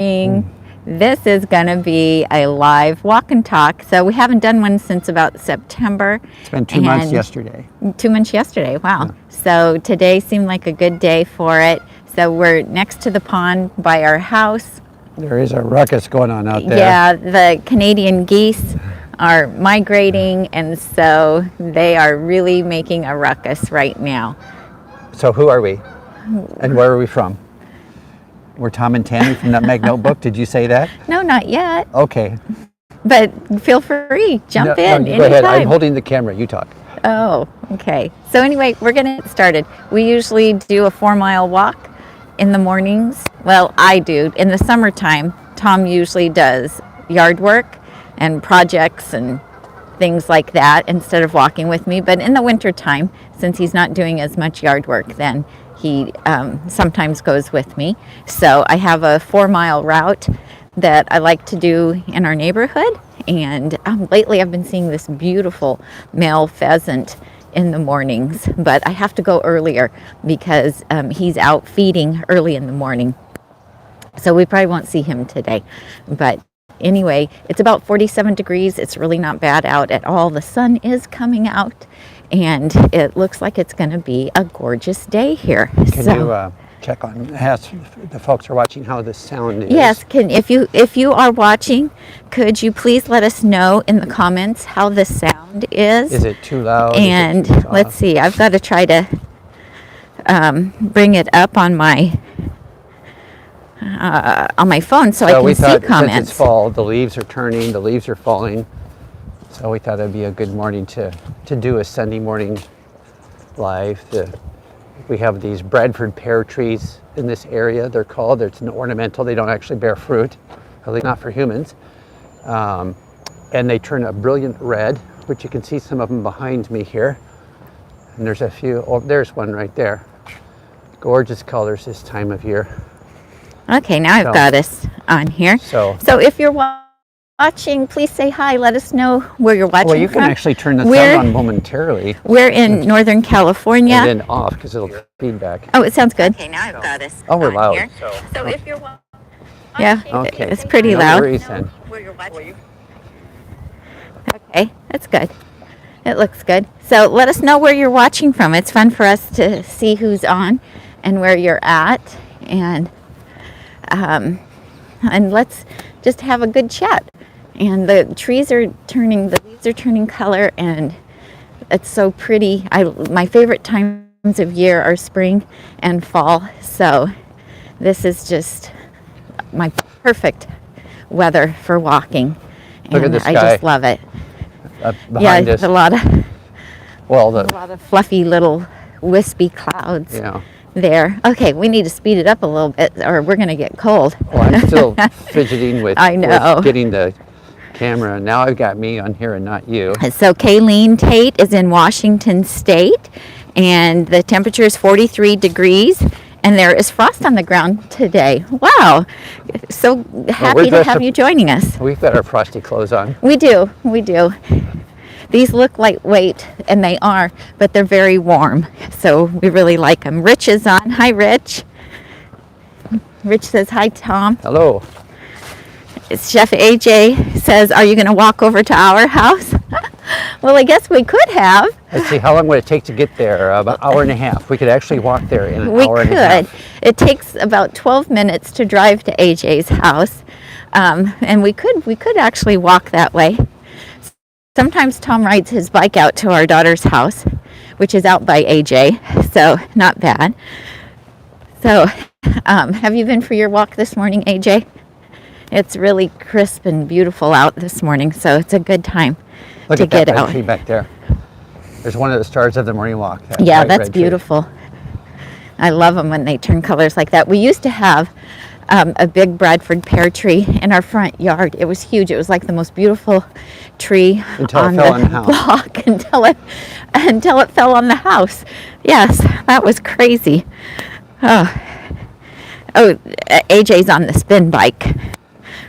This is going to be a live walk and talk. So we haven't done one since about September. It's been 2 months yesterday. 2 months yesterday, wow. Yeah. So today seemed like a good day for it. So we're next to the pond by our house. There is a ruckus going on out there. Yeah, the Canadian geese are migrating, and so they are really making a ruckus right now. So who are we? And where are we from? We're Tom and Tami from Nutmeg Notebook. Did you say that? No, not yet. Okay. But feel free, jump in go ahead. I'm anytime. holding the camera. You talk. Oh, okay. So anyway, we're going to get started. We usually do a 4-mile walk in the mornings. Well, I do. In the summertime, Tom usually does yard work and projects and things like that instead of walking with me. But in the wintertime, since he's not doing as much yard work, then he sometimes goes with me. So I have a 4-mile route that I like to do in our neighborhood. And lately I've been seeing this beautiful male pheasant in the mornings, but I have to go earlier because he's out feeding early in the morning. So we probably won't see him today. But anyway, it's about 47 degrees. It's really not bad out at all. The sun is coming out, and it looks like it's going to be a gorgeous day here. Can you check on, ask the folks who are watching how the sound is? Yes, if you are watching, could you please let us know in the comments how the sound is? Is it too loud? And let's see, I've got to try to bring it up on my phone so I can see comments. Since it's fall, the leaves are turning, the leaves are falling. So we thought it'd be a good morning to do a Sunday morning live. We have these Bradford pear trees in this area. They're called, it's an ornamental. They don't actually bear fruit, at least not for humans. And they turn a brilliant red, which you can see some of them behind me here. And there's a few, oh, there's one right there. Gorgeous colors this time of year. Okay, now I've got us on here. So if you're watching, please say hi. Let us know where you're watching from. Well, you can actually turn the sound on momentarily. We're in Northern California. And then off because it'll feedback. Oh, it sounds good. Okay, now I've got us. Oh, we're loud. Here. So if you're watching, yeah, okay, it's pretty loud. Where you're watching. Okay, that's good. It looks good. So let us know where you're watching from. It's fun for us to see who's on and where you're at, and let's just have a good chat. And the leaves are turning color, and it's so pretty. My favorite times of year are spring and fall. So this is just my perfect weather for walking. Look at the sky. I just love it. Behind us. A lot of fluffy little wispy clouds. Yeah. There. Okay, we need to speed it up a little bit or we're going to get cold. Well, I'm still fidgeting with, I know. with getting the camera. Now I've got me on here and not you. So Kayleen Tate is in Washington State, and the temperature is 43 degrees, and there is frost on the ground today. Wow. So happy to have you joining us. We've got our frosty clothes on. We do. These look lightweight, and they are, but they're very warm, so we really like them. Rich is on. Hi, Rich. Rich says, hi, Tom. Hello. Chef AJ says, are you going to walk over to our house? Well, I guess we could have. Let's see, how long would it take to get there? About an hour and a half. We could actually walk there in an hour and a half. It takes about 12 minutes to drive to AJ's house, and we could actually walk that way. Sometimes Tom rides his bike out to our daughter's house, which is out by AJ, so not bad. So, have you been for your walk this morning, AJ? It's really crisp and beautiful out this morning, so it's a good time to get out. Look at that tree back there. There's one of the stars of the morning walk. Yeah, that's beautiful. I love them when they turn colors like that. We used to have a big Bradford pear tree in our front yard. It was huge. It was like the most beautiful tree on the block until it fell on the house. Yes, that was crazy. Oh, AJ's on the spin bike,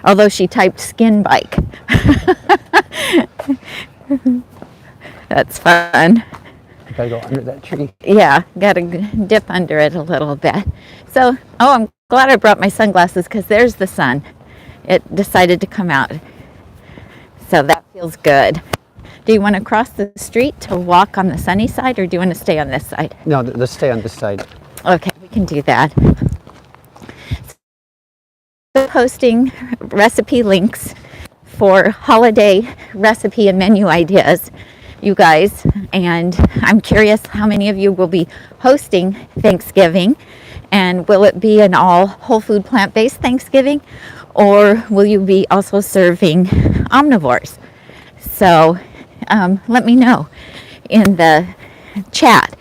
although she typed skin bike. That's fun. Gotta go under that tree. Yeah, got to dip under it a little bit. So, oh, I'm glad I brought my sunglasses because there's the sun. It decided to come out. So that feels good. Do you want to cross the street to walk on the sunny side, or do you want to stay on this side? No, let's stay on this side. Okay, we can do that. So posting recipe links for holiday recipe and menu ideas, you guys, and I'm curious how many of you will be hosting Thanksgiving, and will it be an all whole food plant-based Thanksgiving, or will you be also serving omnivores? So let me know in the chat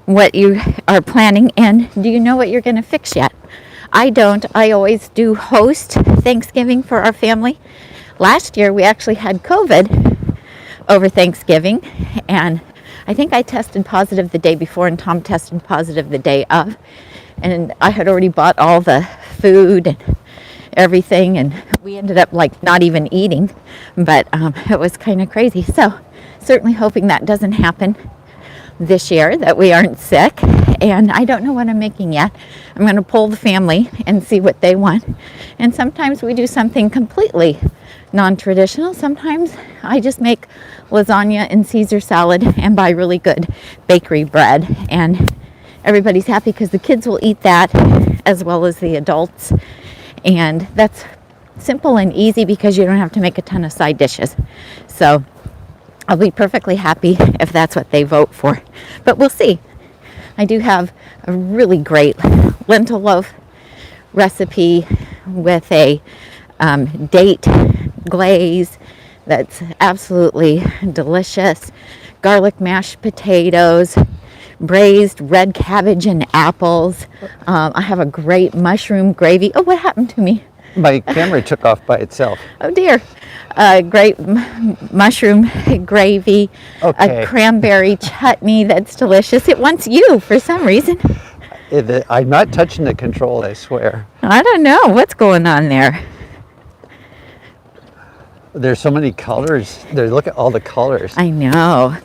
what you are planning, and do you know what you're going to fix yet? I don't. I always do host Thanksgiving for our family. Last year we actually had COVID over Thanksgiving, and I think I tested positive the day before and Tom tested positive the day of, and I had already bought all the food and everything, and we ended up like not even eating, but it was kind of crazy. So certainly hoping that doesn't happen this year, that we aren't sick. And I don't know what I'm making yet. I'm going to poll the family and see what they want. And sometimes we do something completely non-traditional. Sometimes I just make lasagna and Caesar salad and buy really good bakery bread, and everybody's happy because the kids will eat that as well as the adults, and that's simple and easy because you don't have to make a ton of side dishes. So I'll be perfectly happy if that's what they vote for, but we'll see. I do have a really great lentil loaf recipe with a date glaze that's absolutely delicious, garlic mashed potatoes, braised red cabbage and apples. I have a great mushroom gravy. Oh, what happened to me? My camera took off by itself. Oh dear. Great mushroom gravy, Okay. a cranberry chutney that's delicious. It wants you for some reason. I'm not touching the control, I swear. I don't know what's going on there. There's so many colors. Look at all the colors. I know.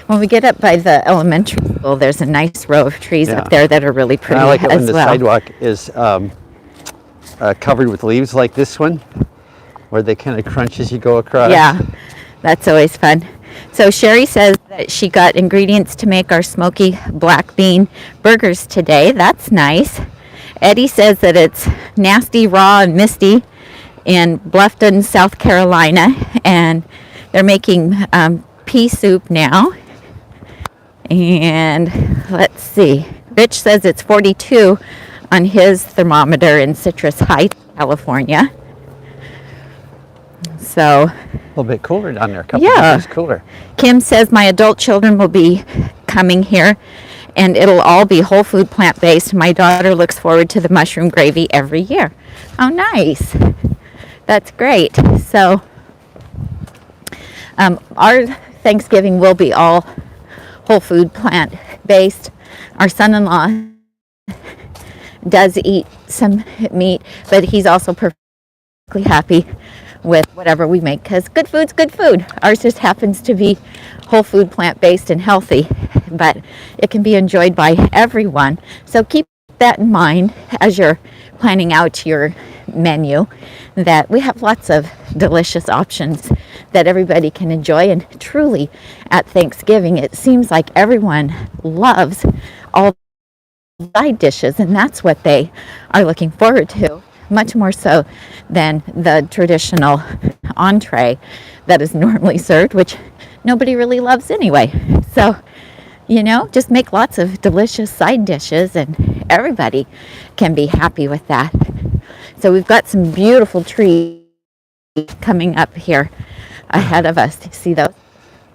When we get up by the elementary school, there's a nice row of trees up there that are really pretty And I like it when as the well. sidewalk is covered with leaves like this one, where they kind of crunch as you go across. Yeah, that's always fun. So Sherry says that she got ingredients to make our smoky black bean burgers today. That's nice. Eddie says that it's nasty, raw, and misty in Bluffton, South Carolina, and they're making pea soup now. And let's see. Rich says it's 42 on his thermometer in Citrus Heights, California. So A little bit cooler down there. A couple Yeah. degrees cooler. Kim says my adult children will be coming here, and it'll all be whole food plant-based. My daughter looks forward to the mushroom gravy every year. Oh, nice. That's great. So our Thanksgiving will be all whole food plant-based. Our son-in-law does eat some meat, but he's also perfectly happy with whatever we make, because good food's good food. Ours just happens to be whole food, plant-based, and healthy, but it can be enjoyed by everyone. So keep that in mind as you're planning out your menu, that we have lots of delicious options that everybody can enjoy. And truly at Thanksgiving, it seems like everyone loves all side dishes, and that's what they are looking forward to, much more so than the traditional entree that is normally served, which nobody really loves anyway. So, you know, just make lots of delicious side dishes and everybody can be happy with that. So we've got some beautiful trees coming up here ahead of us. See those?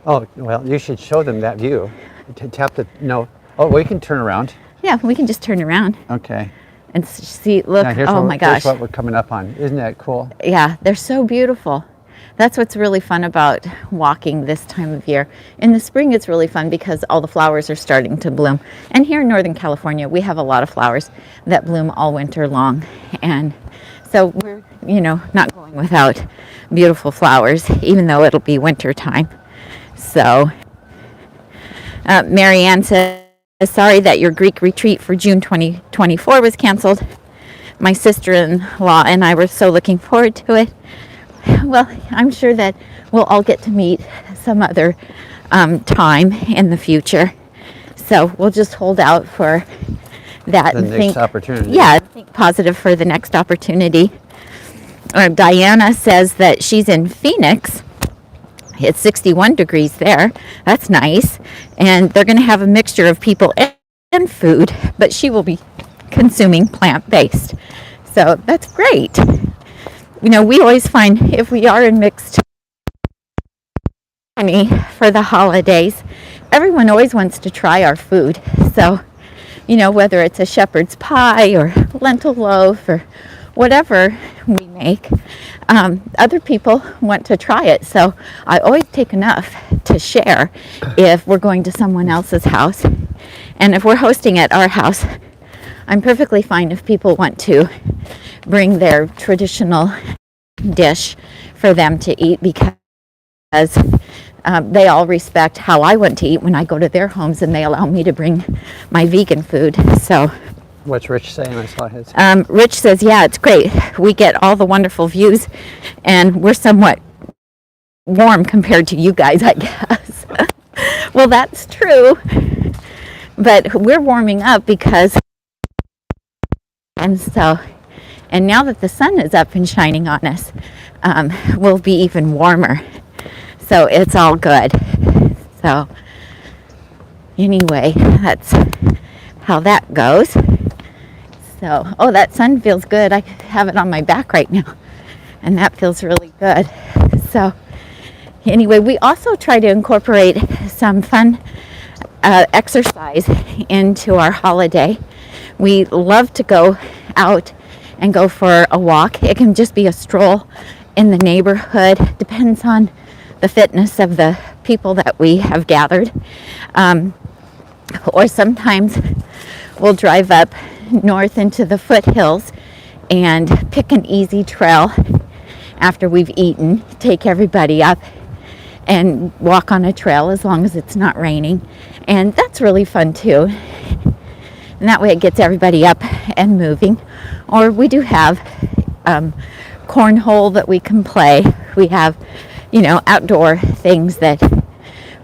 Oh, well, you should show them that view. Tap the, no. Oh, we can turn around. Yeah, we can just turn around Okay. and see, look, Now, here's oh what, my gosh. Here's what we're coming up on. Isn't that cool? Yeah, they're so beautiful. That's what's really fun about walking this time of year. In the spring, it's really fun because all the flowers are starting to bloom. And here in Northern California, we have a lot of flowers that bloom all winter long. And so we're, you know, not going without beautiful flowers, even though it'll be winter time. So Marianne says, sorry that your Greek retreat for June 2024 was canceled. My sister-in-law and I were so looking forward to it. Well, I'm sure that we'll all get to meet some other time in the future. So we'll just hold out for that. The next opportunity. Yeah, think positive for the next opportunity. Diana says that she's in Phoenix. It's 61 degrees there. That's nice. And they're going to have a mixture of people and food, but she will be consuming plant-based. So that's great. You know, we always find if we are in mixed company for the holidays, everyone always wants to try our food. So, you know, whether it's a shepherd's pie or lentil loaf or whatever we make, other people want to try it. So I always take enough to share if we're going to someone else's house. And if we're hosting at our house, I'm perfectly fine if people want to bring their traditional dish for them to eat, because they all respect how I want to eat when I go to their homes, and they allow me to bring my vegan food. So What's Rich saying? I saw his. Rich says, yeah, it's great. We get all the wonderful views, and we're somewhat warm compared to you guys, I guess. Well, that's true. But we're warming up because, and now that the sun is up and shining on us, we'll be even warmer. So it's all good. So anyway, that's how that goes. So, oh, that sun feels good. I have it on my back right now, and that feels really good. So anyway, we also try to incorporate some fun exercise into our holiday. We love to go out and go for a walk. It can just be a stroll in the neighborhood. Depends on the fitness of the people that we have gathered. Or sometimes we'll drive up north into the foothills and pick an easy trail after we've eaten, take everybody up and walk on a trail as long as it's not raining. And that's really fun too. And that way it gets everybody up and moving. Or we do have cornhole that we can play. We have, you know, outdoor things that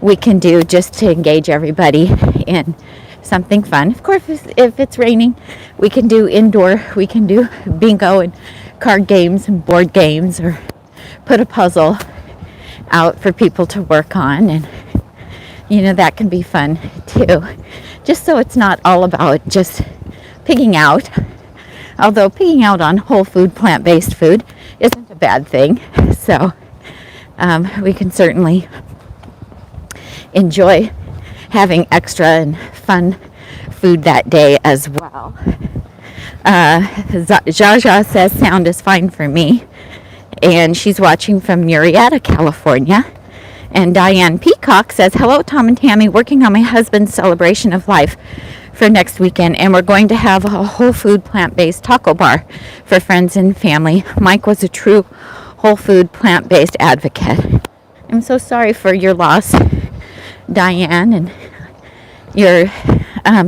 we can do just to engage everybody in something fun. Of course, if it's raining, we can do indoor. We can do bingo and card games and board games, or put a puzzle out for people to work on, and you know, that can be fun too. Just so it's not all about just pigging out. Although pigging out on whole food, plant-based food isn't a bad thing. So we can certainly enjoy having extra and fun food that day as well. Jaja says sound is fine for me, and she's watching from Murrieta, California. And Diane Peacock says, hello, Tom and Tammy, working on my husband's celebration of life for next weekend, and we're going to have a whole food plant-based taco bar for friends and family. Mike was a true whole food plant-based advocate. I'm so sorry for your loss, Diane, and your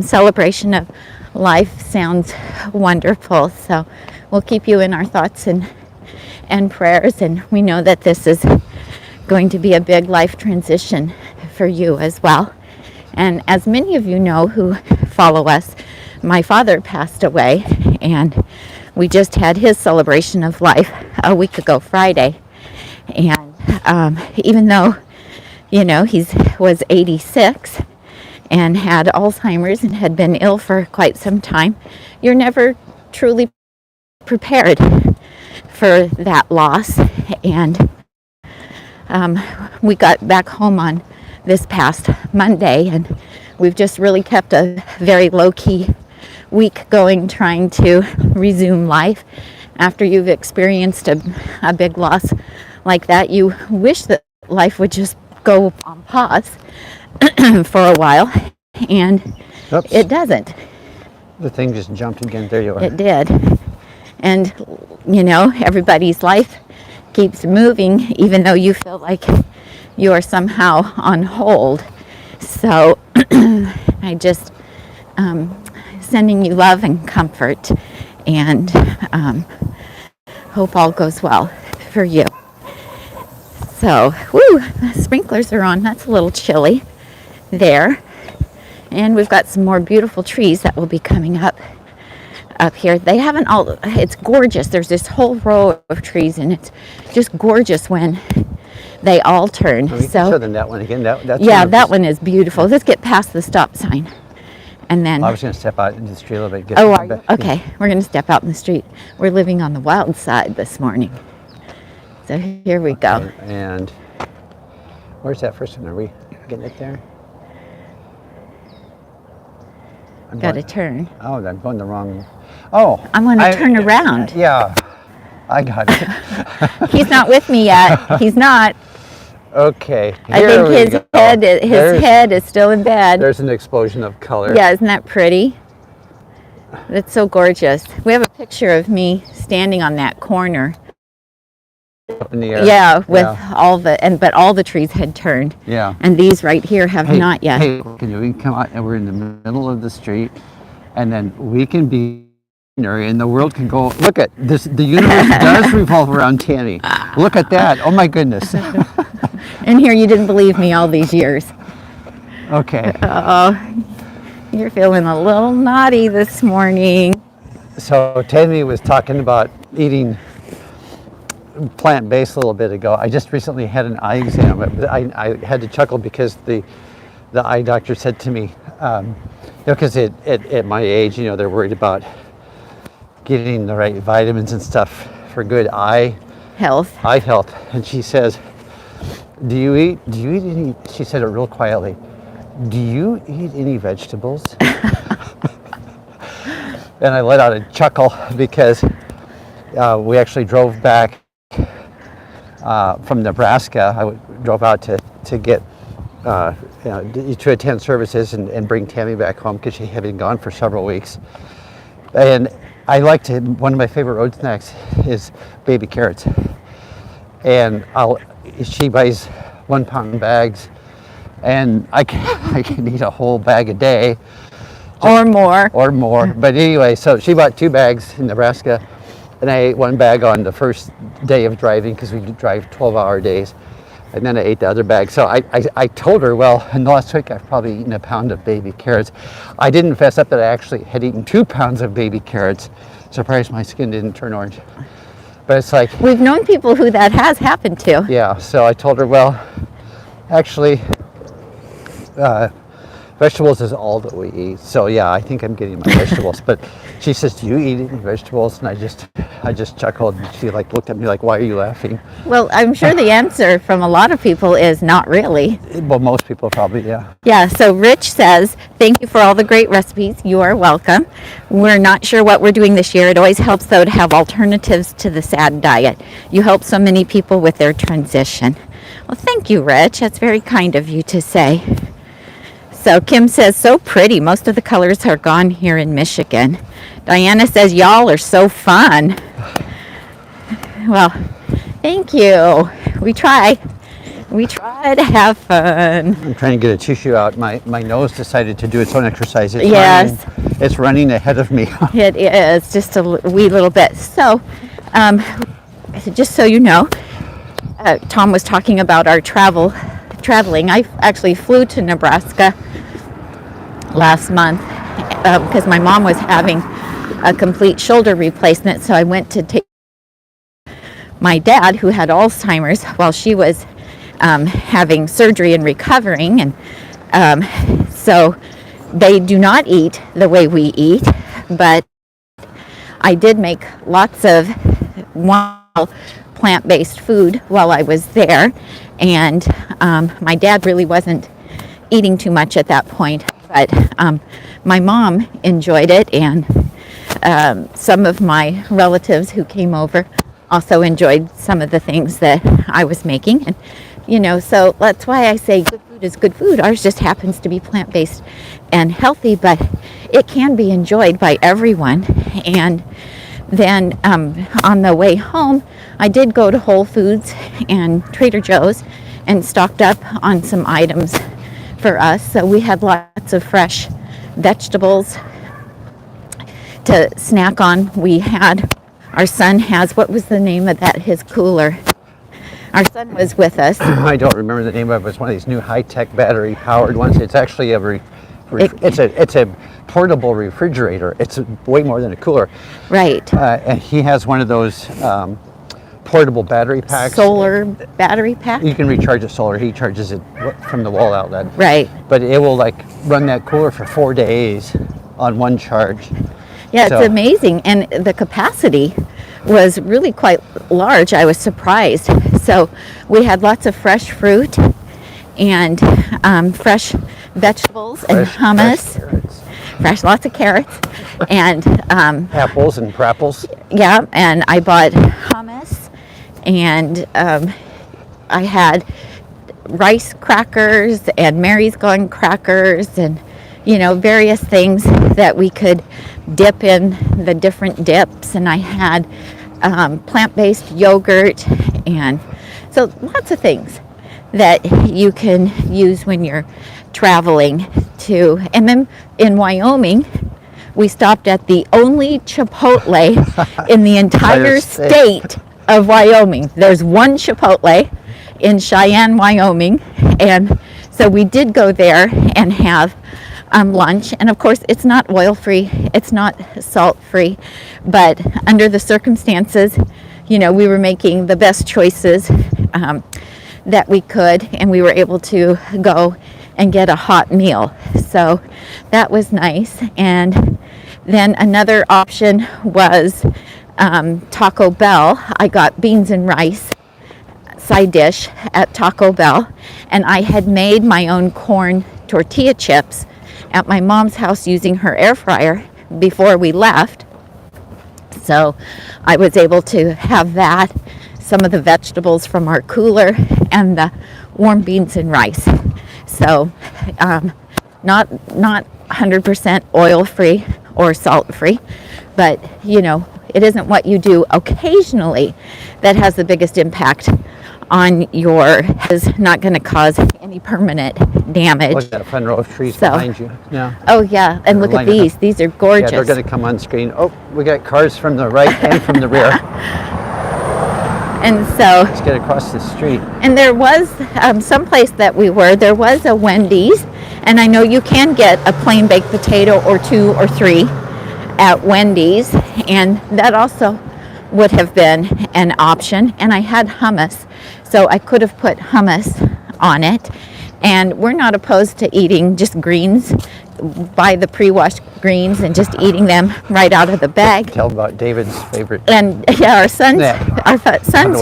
celebration of life sounds wonderful. So we'll keep you in our thoughts and prayers, and we know that this is going to be a big life transition for you as well. And as many of you know who follow us, my father passed away, and we just had his celebration of life a week ago Friday. And even though, you know, he was 86 and had Alzheimer's and had been ill for quite some time, you're never truly prepared for that loss. And we got back home on this past Monday, and we've just really kept a very low-key week going, trying to resume life. After you've experienced a big loss like that, you wish that life would just go on pause for a while, and Oops. It doesn't. The thing just jumped again. There you are. It did. And, you know, everybody's life keeps moving, even though you feel like you are somehow on hold. So I just sending you love and comfort, and hope all goes well for you. So, woo, the sprinklers are on. That's a little chilly there. And we've got some more beautiful trees that will be coming up here. They haven't all, it's gorgeous. There's this whole row of trees, and it's just gorgeous when they all turn. Oh, show them that one again. That's yeah, that one is beautiful. Let's get past the stop sign. And then I was going to step out into the street a little bit. Oh, are you? Okay, we're going to step out in the street. We're living on the wild side this morning. So here we go. Okay, and where's that first one? Are we getting it there? Got to turn. Oh, I'm going the wrong. Oh. I want to turn around. Yeah, I got it. He's not with me yet. He's not. Okay. I think his head is still in bed. There's an explosion of color. Yeah, isn't that pretty? That's so gorgeous. We have a picture of me standing on that corner. Up in the air. Yeah, with all but all the trees had turned. Yeah. And these right here have not yet. Hey, we can come out and we're in the middle of the street, and then we can be and the world can go, look at this, the universe does revolve around Tami. Look at that. Oh my goodness. And here you didn't believe me all these years. Okay. Oh, you're feeling a little naughty this morning. So Tami was talking about eating plant-based a little bit ago. I just recently had an eye exam. I had to chuckle because the eye doctor said to me, because at my age, they're worried about getting the right vitamins and stuff for good eye health. And she says, do you eat any, she said it real quietly, do you eat any vegetables? And I let out a chuckle because we actually drove back from Nebraska. I drove out to get to attend services and bring Tami back home because she had been gone for several weeks. And I like to, one of my favorite road snacks is baby carrots. And she buys 1 pound bags, and I can eat a whole bag a day. Or more. But anyway, so she bought 2 bags in Nebraska, and I ate 1 bag on the first day of driving because we drive 12-hour days. And then I ate the other bag. So I told her, well, in the last week I've probably eaten 1 pound of baby carrots. I didn't fess up that I actually had eaten 2 pounds of baby carrots. Surprised my skin didn't turn orange. But it's like, we've known people who that has happened to. Yeah, so I told her, well, actually, vegetables is all that we eat. So yeah, I think I'm getting my vegetables. But she says, do you eat any vegetables? And I just chuckled, and she looked at me like, why are you laughing? Well, I'm sure the answer from a lot of people is not really. Well, most people probably, yeah. Yeah, so Rich says, thank you for all the great recipes. You are welcome. We're not sure what we're doing this year. It always helps, though, to have alternatives to the SAD diet. You help so many people with their transition. Well, thank you, Rich. That's very kind of you to say. So Kim says, so pretty. Most of the colors are gone here in Michigan. Diana says, y'all are so fun. Well, thank you. We try to have fun. I'm trying to get a tissue out. My nose decided to do its own exercise. It's running ahead of me. It is, just a wee little bit. So, just so you know, Tom was talking about our traveling. I actually flew to Nebraska last month because my mom was having a complete shoulder replacement, so I went to take my dad, who had Alzheimer's, while she was having surgery and recovering, and so they do not eat the way we eat, but I did make lots of plant-based food while I was there, and my dad really wasn't eating too much at that point, but my mom enjoyed it, and some of my relatives who came over also enjoyed some of the things that I was making, and so that's why I say good food is good food. Ours just happens to be plant-based and healthy, but it can be enjoyed by everyone. And then on the way home, I did go to Whole Foods and Trader Joe's and stocked up on some items for us. So we had lots of fresh vegetables to snack on. Our son has, what was the name of that, his cooler? Our son was with us. I don't remember the name of it. It's one of these new high-tech battery-powered ones. It's actually it's a portable refrigerator. It's way more than a cooler. Right. And he has one of those portable battery packs. Solar battery pack? You can recharge it solar. He charges it from the wall outlet. Right. But it will like run that cooler for 4 days on one charge. Yeah, it's amazing. And the capacity was really quite large. I was surprised. So we had lots of fresh fruit and fresh vegetables and hummus. Lots of carrots. And apples and prapples. Yeah, and I bought hummus, and I had rice crackers and Mary's Gone crackers, and various things that we could dip in the different dips. And I had plant-based yogurt, and so lots of things that you can use when you're traveling to. And then in Wyoming, we stopped at the only Chipotle in the entire state of Wyoming. There's one Chipotle in Cheyenne, Wyoming, and so we did go there and have lunch. And of course, it's not oil-free, it's not salt-free, but under the circumstances, we were making the best choices that we could, and we were able to go and get a hot meal. So that was nice. And then another option was Taco Bell. I got beans and rice side dish at Taco Bell, and I had made my own corn tortilla chips at my mom's house using her air fryer before we left. So I was able to have that, some of the vegetables from our cooler, and the warm beans and rice. So not 100% oil-free or salt-free, but it isn't what you do occasionally that has the biggest impact on is not going to cause any permanent damage. Look at that fun row of trees behind you. Yeah. Oh yeah, and look at these. These are gorgeous. Yeah, they're going to come on screen. Oh, we got cars from the right and from the rear. And so let's get across the street. And there was someplace that we were. There was a Wendy's, and I know you can get a plain baked potato or 2 or 3 at Wendy's, and that also would have been an option. And I had hummus, so I could have put hummus on it. And we're not opposed to eating just greens, buy the pre-washed greens and just eating them right out of the bag. Tell about David's favorite. And yeah, our son's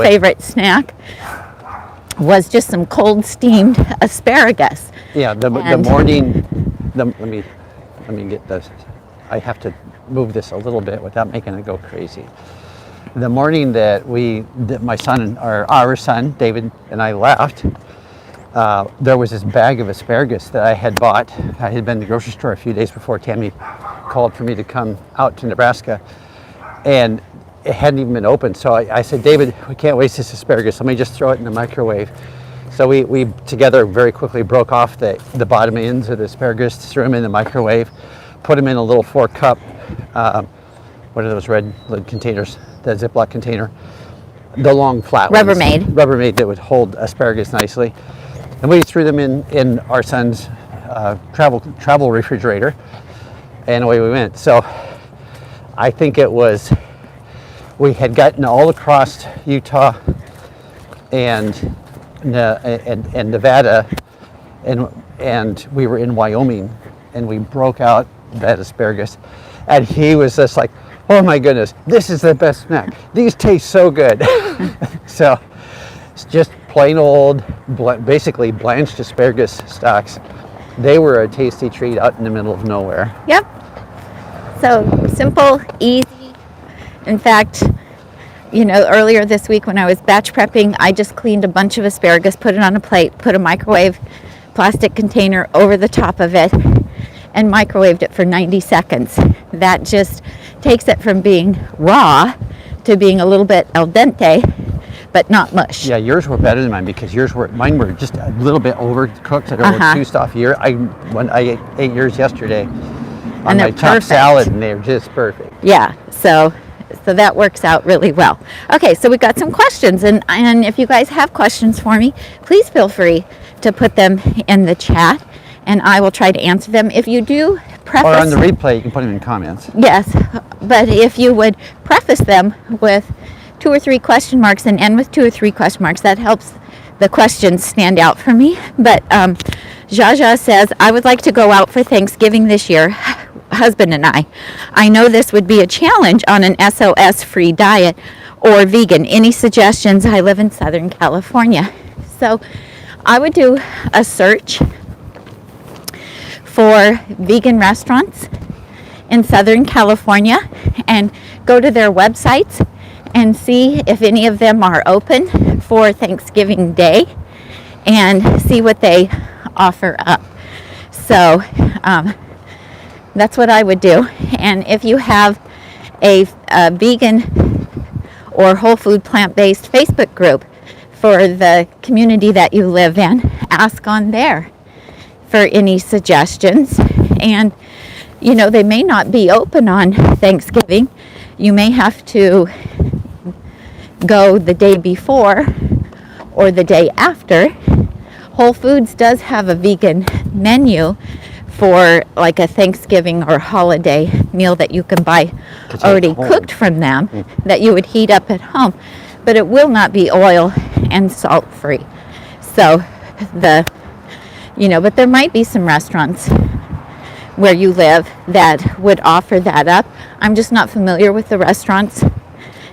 favorite snack was just some cold steamed asparagus. Yeah, the morning. Let me get this. I have to move this a little bit without making it go crazy. The morning that my son, our son David and I left, there was this bag of asparagus that I had bought. I had been to the grocery store a few days before Tami called for me to come out to Nebraska, and it hadn't even been opened. So I said, David, we can't waste this asparagus. Let me just throw it in the microwave. So we together very quickly broke off the bottom ends of the asparagus, threw them in the microwave, put them in a little 4-cup, what are those red lid containers, the Ziploc container, the long flat ones. Rubbermaid that would hold asparagus nicely. And we threw them in our son's travel refrigerator, and away we went. So I think we had gotten all across Utah and Nevada, and we were in Wyoming, and we broke out that asparagus, and he was just like, oh my goodness, this is the best snack. These taste so good. So it's just plain old, basically blanched asparagus stalks. They were a tasty treat out in the middle of nowhere. Yep. So simple, easy. In fact, earlier this week when I was batch prepping, I just cleaned a bunch of asparagus, put it on a plate, put a microwave plastic container over the top of it, and microwaved it for 90 seconds. That just takes it from being raw to being a little bit al dente, but not mush. Yeah, yours were better than mine because mine were just a little bit overcooked. I don't know, too soft. When I ate yours yesterday on my chopped salad, and they were just perfect. Yeah, so that works out really well. Okay, so we got some questions, and if you guys have questions for me, please feel free to put them in the chat, and I will try to answer them. If you do preface, or on the replay, you can put them in comments. Yes, but if you would preface them with 2 or 3 question marks and end with 2 or 3 question marks, that helps the questions stand out for me. But Jaja says, I would like to go out for Thanksgiving this year, husband and I. I know this would be a challenge on an SOS-free diet or vegan. Any suggestions? I live in Southern California. So I would do a search for vegan restaurants in Southern California and go to their websites and see if any of them are open for Thanksgiving Day and see what they offer up. So that's what I would do. And if you have a vegan or whole food plant-based Facebook group for the community that you live in, ask on there for any suggestions. And you know, they may not be open on Thanksgiving. You may have to go the day before or the day after. Whole Foods does have a vegan menu for like a Thanksgiving or holiday meal that you can buy already cooked from them that you would heat up at home, but it will not be oil and salt free. So but there might be some restaurants where you live that would offer that up. I'm just not familiar with the restaurants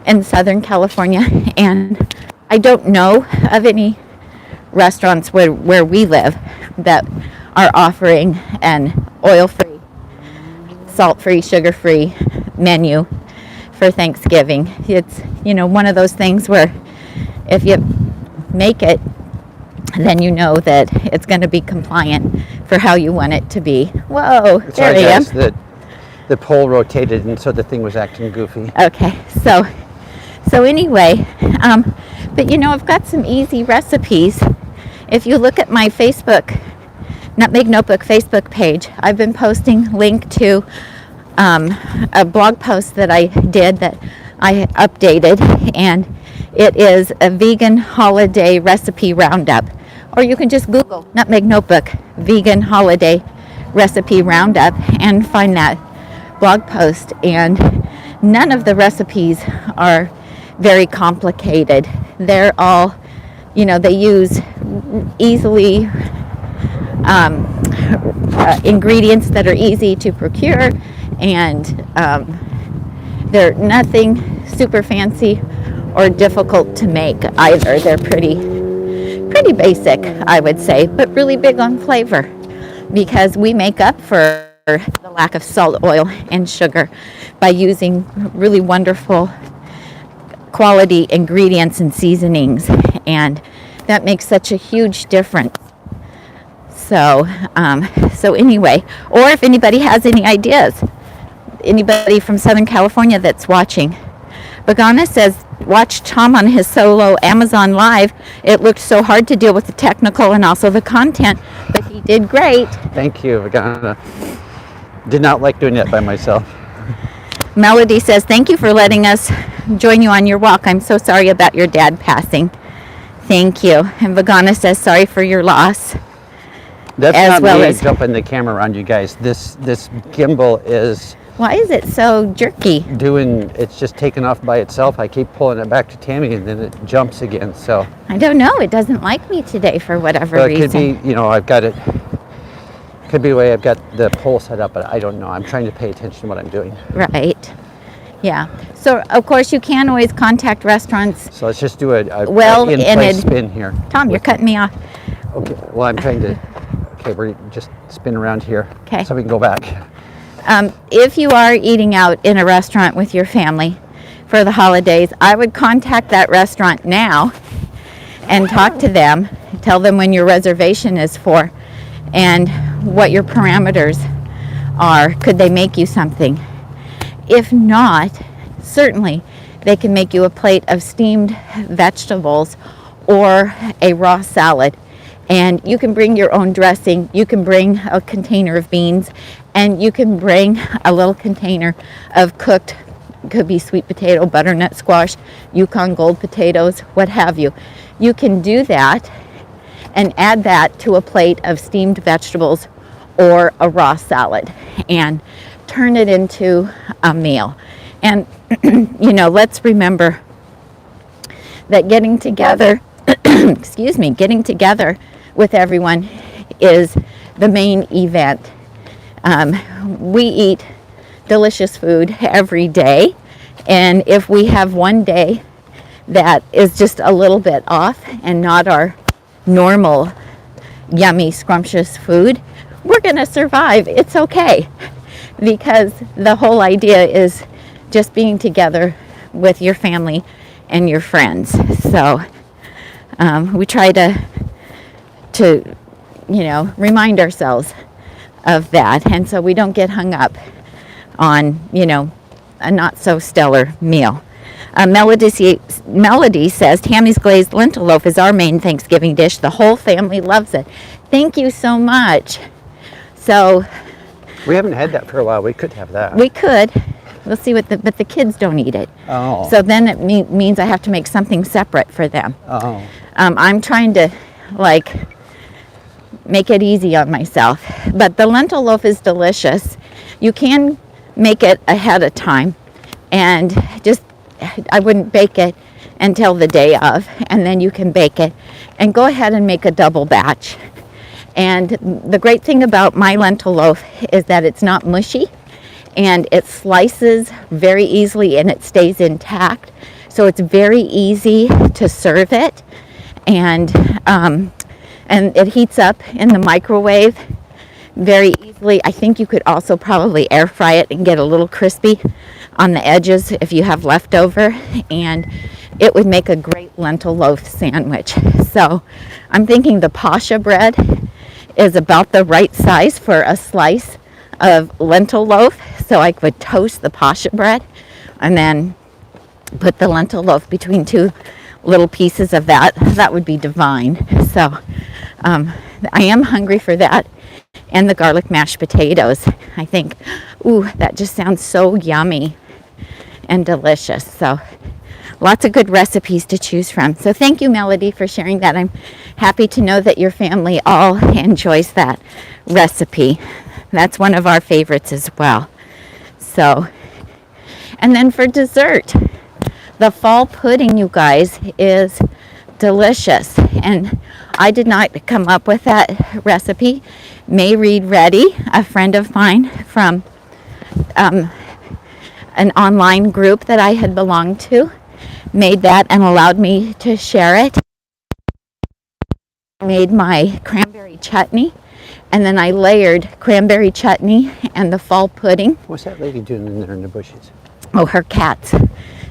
in Southern California, and I don't know of any restaurants where we live that are offering an oil-free, salt-free, sugar-free menu for Thanksgiving. It's, one of those things where if you make it, then you know that it's going to be compliant for how you want it to be. Whoa, there I am. The pole rotated, and so the thing was acting goofy. Okay, so anyway, but I've got some easy recipes. If you look at my Facebook, Nutmeg Notebook Facebook page, I've been posting link to a blog post that I did that I updated, and it is a vegan holiday recipe roundup. Or you can just Google Nutmeg Notebook vegan holiday recipe roundup and find that blog post. And none of the recipes are very complicated. They're all, they use easily ingredients that are easy to procure, and they're nothing super fancy or difficult to make either. They're pretty basic, I would say, but really big on flavor, because we make up for the lack of salt, oil, and sugar by using really wonderful quality ingredients and seasonings, and that makes such a huge difference. So anyway, or if anybody has any ideas, anybody from Southern California that's watching. Bagana says, watch Tom on his solo Amazon Live. It looked so hard to deal with the technical and also the content, but he did great. Thank you, Bagana. Did not like doing that by myself. Melody says, thank you for letting us join you on your walk. I'm so sorry about your dad passing. Thank you. And Bagana says, sorry for your loss. That's as not well me as jumping the camera around you guys. This gimbal is... Why is it so jerky? It's just taken off by itself. I keep pulling it back to Tami, and then it jumps again. So I don't know. It doesn't like me today for whatever reason. It could be, I've got it. Could be the way I've got the pole set up, but I don't know. I'm trying to pay attention to what I'm doing. Right. Yeah. So of course you can always contact restaurants. So let's just do a in-place spin here. Tom, you're cutting me off. Okay. Well, I'm trying to. Okay, we're just spin around here. Okay. So we can go back. If you are eating out in a restaurant with your family for the holidays, I would contact that restaurant now and talk to them, tell them when your reservation is for and what your parameters are. Could they make you something? If not, certainly they can make you a plate of steamed vegetables or a raw salad. And you can bring your own dressing. You can bring a container of beans, and you can bring a little container of cooked, could be sweet potato, butternut squash, Yukon Gold potatoes, what have you. You can do that and add that to a plate of steamed vegetables or a raw salad and turn it into a meal. And you know, let's remember that getting together excuse me, getting together with everyone is the main event. We eat delicious food every day, and if we have one day that is just a little bit off and not our normal yummy scrumptious food, we're gonna survive. It's okay, because the whole idea is just being together with your family and your friends. So we try to you know, remind ourselves of that, and so we don't get hung up on, you know, a not so stellar meal. Melody says, Tammy's glazed lentil loaf is our main Thanksgiving dish. The whole family loves it. Thank you so much. So We haven't had that for a while. We could have that. we could. We'll see what but the kids don't eat it. Oh. So then it means I have to make something separate for them. Oh. I'm trying to like make it easy on myself. But the lentil loaf is delicious. You can make it ahead of time, and just I wouldn't bake it until the day of, and then you can bake it and go ahead and make a double batch. And the great thing about my lentil loaf is that it's not mushy, and it slices very easily and it stays intact. So it's very easy to serve it, and it heats up in the microwave very easily. I think you could also probably air fry it and get a little crispy on the edges if you have leftover, and it would make a great lentil loaf sandwich. So I'm thinking the pascha bread is about the right size for a slice of lentil loaf. So I could toast the pascha bread and then put the lentil loaf between two little pieces of that. That would be divine. So I am hungry for that, and the garlic mashed potatoes. I think, ooh, that just sounds so yummy and delicious. So lots of good recipes to choose from. So thank you, Melody, for sharing that. I'm happy to know that your family all enjoys that recipe. That's one of our favorites as well. So, and then for dessert, the fall pudding, you guys, is delicious. And I did not come up with that recipe. May Read Ready, a friend of mine from an online group that I had belonged to, made that and allowed me to share it. I made my cranberry chutney, and then I layered cranberry chutney and the fall pudding. What's that lady doing in there in the bushes? Oh, her cats.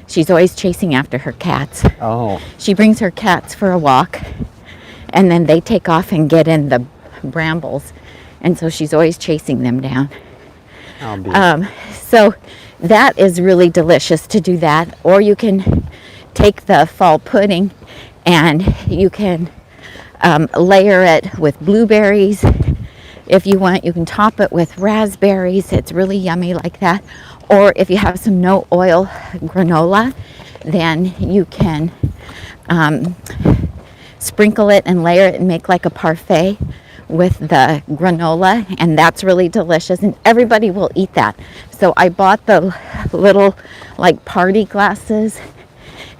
She's always chasing after her cats. Oh. She brings her cats for a walk, and then they take off and get in the brambles, and so she's always chasing them down. So that is really delicious to do that. Or you can take the fall pudding and you can layer it with blueberries. If you want, you can top it with raspberries. It's really yummy like that. Or if you have some no oil granola, then you can sprinkle it and layer it and make like a parfait with the granola, and that's really delicious, and everybody will eat that. So I bought the little like party glasses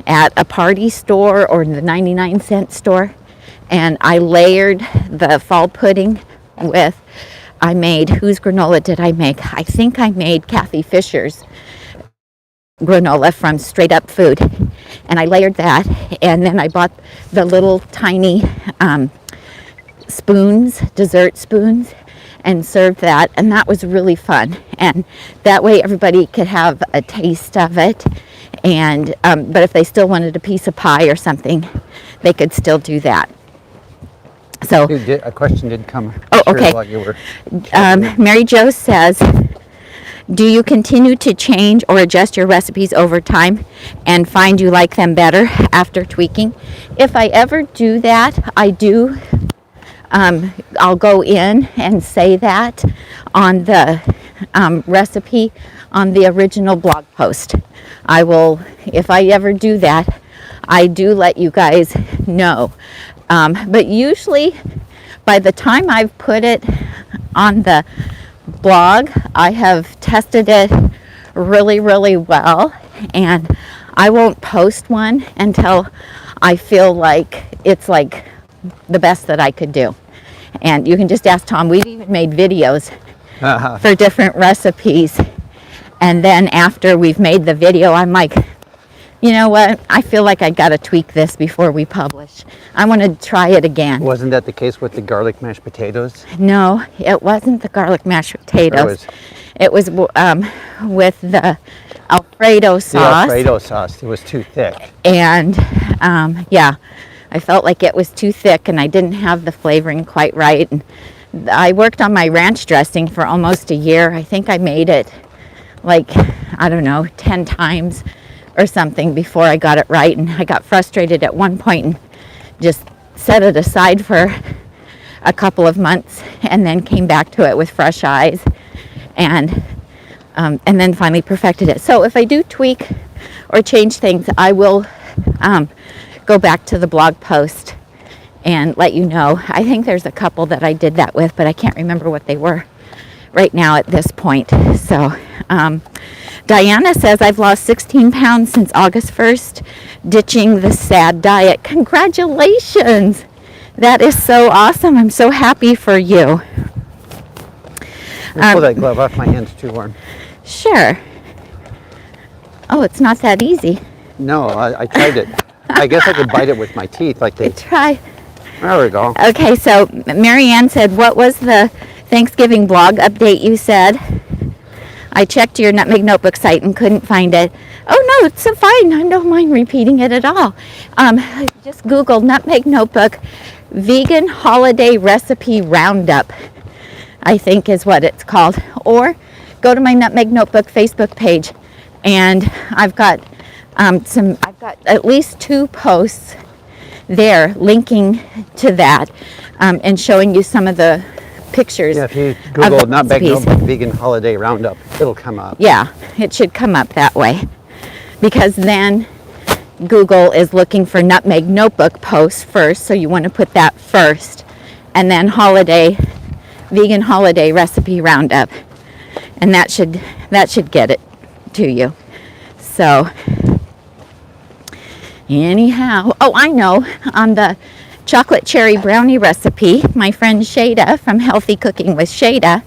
at a party store or the 99-cent store, and I layered the fall pudding with, I made, whose granola did I make? I think I made Kathy Fisher's granola from Straight Up Food, and I layered that, and then I bought the little tiny spoons, dessert spoons, and served that, and that was really fun. And that way everybody could have a taste of it, and but if they still wanted a piece of pie or something, they could still do that. So A question did come okay. while you were Mary Jo says, Do you continue to change or adjust your recipes over time and find you like them better after tweaking? If I ever do that, I do. I'll go in and say that on the recipe on the original blog post. I will, if I ever do that, I do let you guys know. But usually by the time I've put it on the blog, I have tested it really, really well, and I won't post one until I feel like it's like the best that I could do. And you can just ask Tom. We've even made videos for different recipes, and then after we've made the video, I'm like, you know what, I feel like I gotta tweak this before we publish. I want to try it again. Wasn't that the case with the garlic mashed potatoes? No, it wasn't the garlic mashed potatoes. It was with the Alfredo sauce. The Alfredo sauce, it was too thick. And yeah, I felt like it was too thick and I didn't have the flavoring quite right. And I worked on my ranch dressing for almost a year. I think I made it like, I don't know, 10 times or something before I got it right. And I got frustrated at one point and just set it aside for a couple of months and then came back to it with fresh eyes and then finally perfected it. So if I do tweak or change things, I will go back to the blog post and let you know. I think there's a couple that I did that with, but I can't remember what they were right now at this point. So Diana says, I've lost 16 pounds since August 1st, ditching the sad diet. Congratulations! That is so awesome. I'm so happy for you. Pull that glove off, my hand's too warm. Sure. Oh, it's not that easy. No, I tried it. I guess I could bite it with my teeth like they... Try. There we go. Okay, so Marianne said, what was the Thanksgiving blog update you said? I checked your Nutmeg Notebook site and couldn't find it. Oh no, it's so fine. I don't mind repeating it at all. Just Google Nutmeg Notebook Vegan Holiday Recipe Roundup, I think is what it's called. Or go to my Nutmeg Notebook Facebook page, and I've got at least 2 posts there linking to that and showing you some of the pictures. Yeah, if you Google Nutmeg Notebook Vegan Holiday Roundup, it'll come up. Yeah, it should come up that way, because then Google is looking for Nutmeg Notebook posts first, so you want to put that first, and then Vegan Holiday Recipe Roundup, and that should get it to you. So anyhow, oh, I know, on the chocolate cherry brownie recipe, my friend Shada from Healthy Cooking with Shada,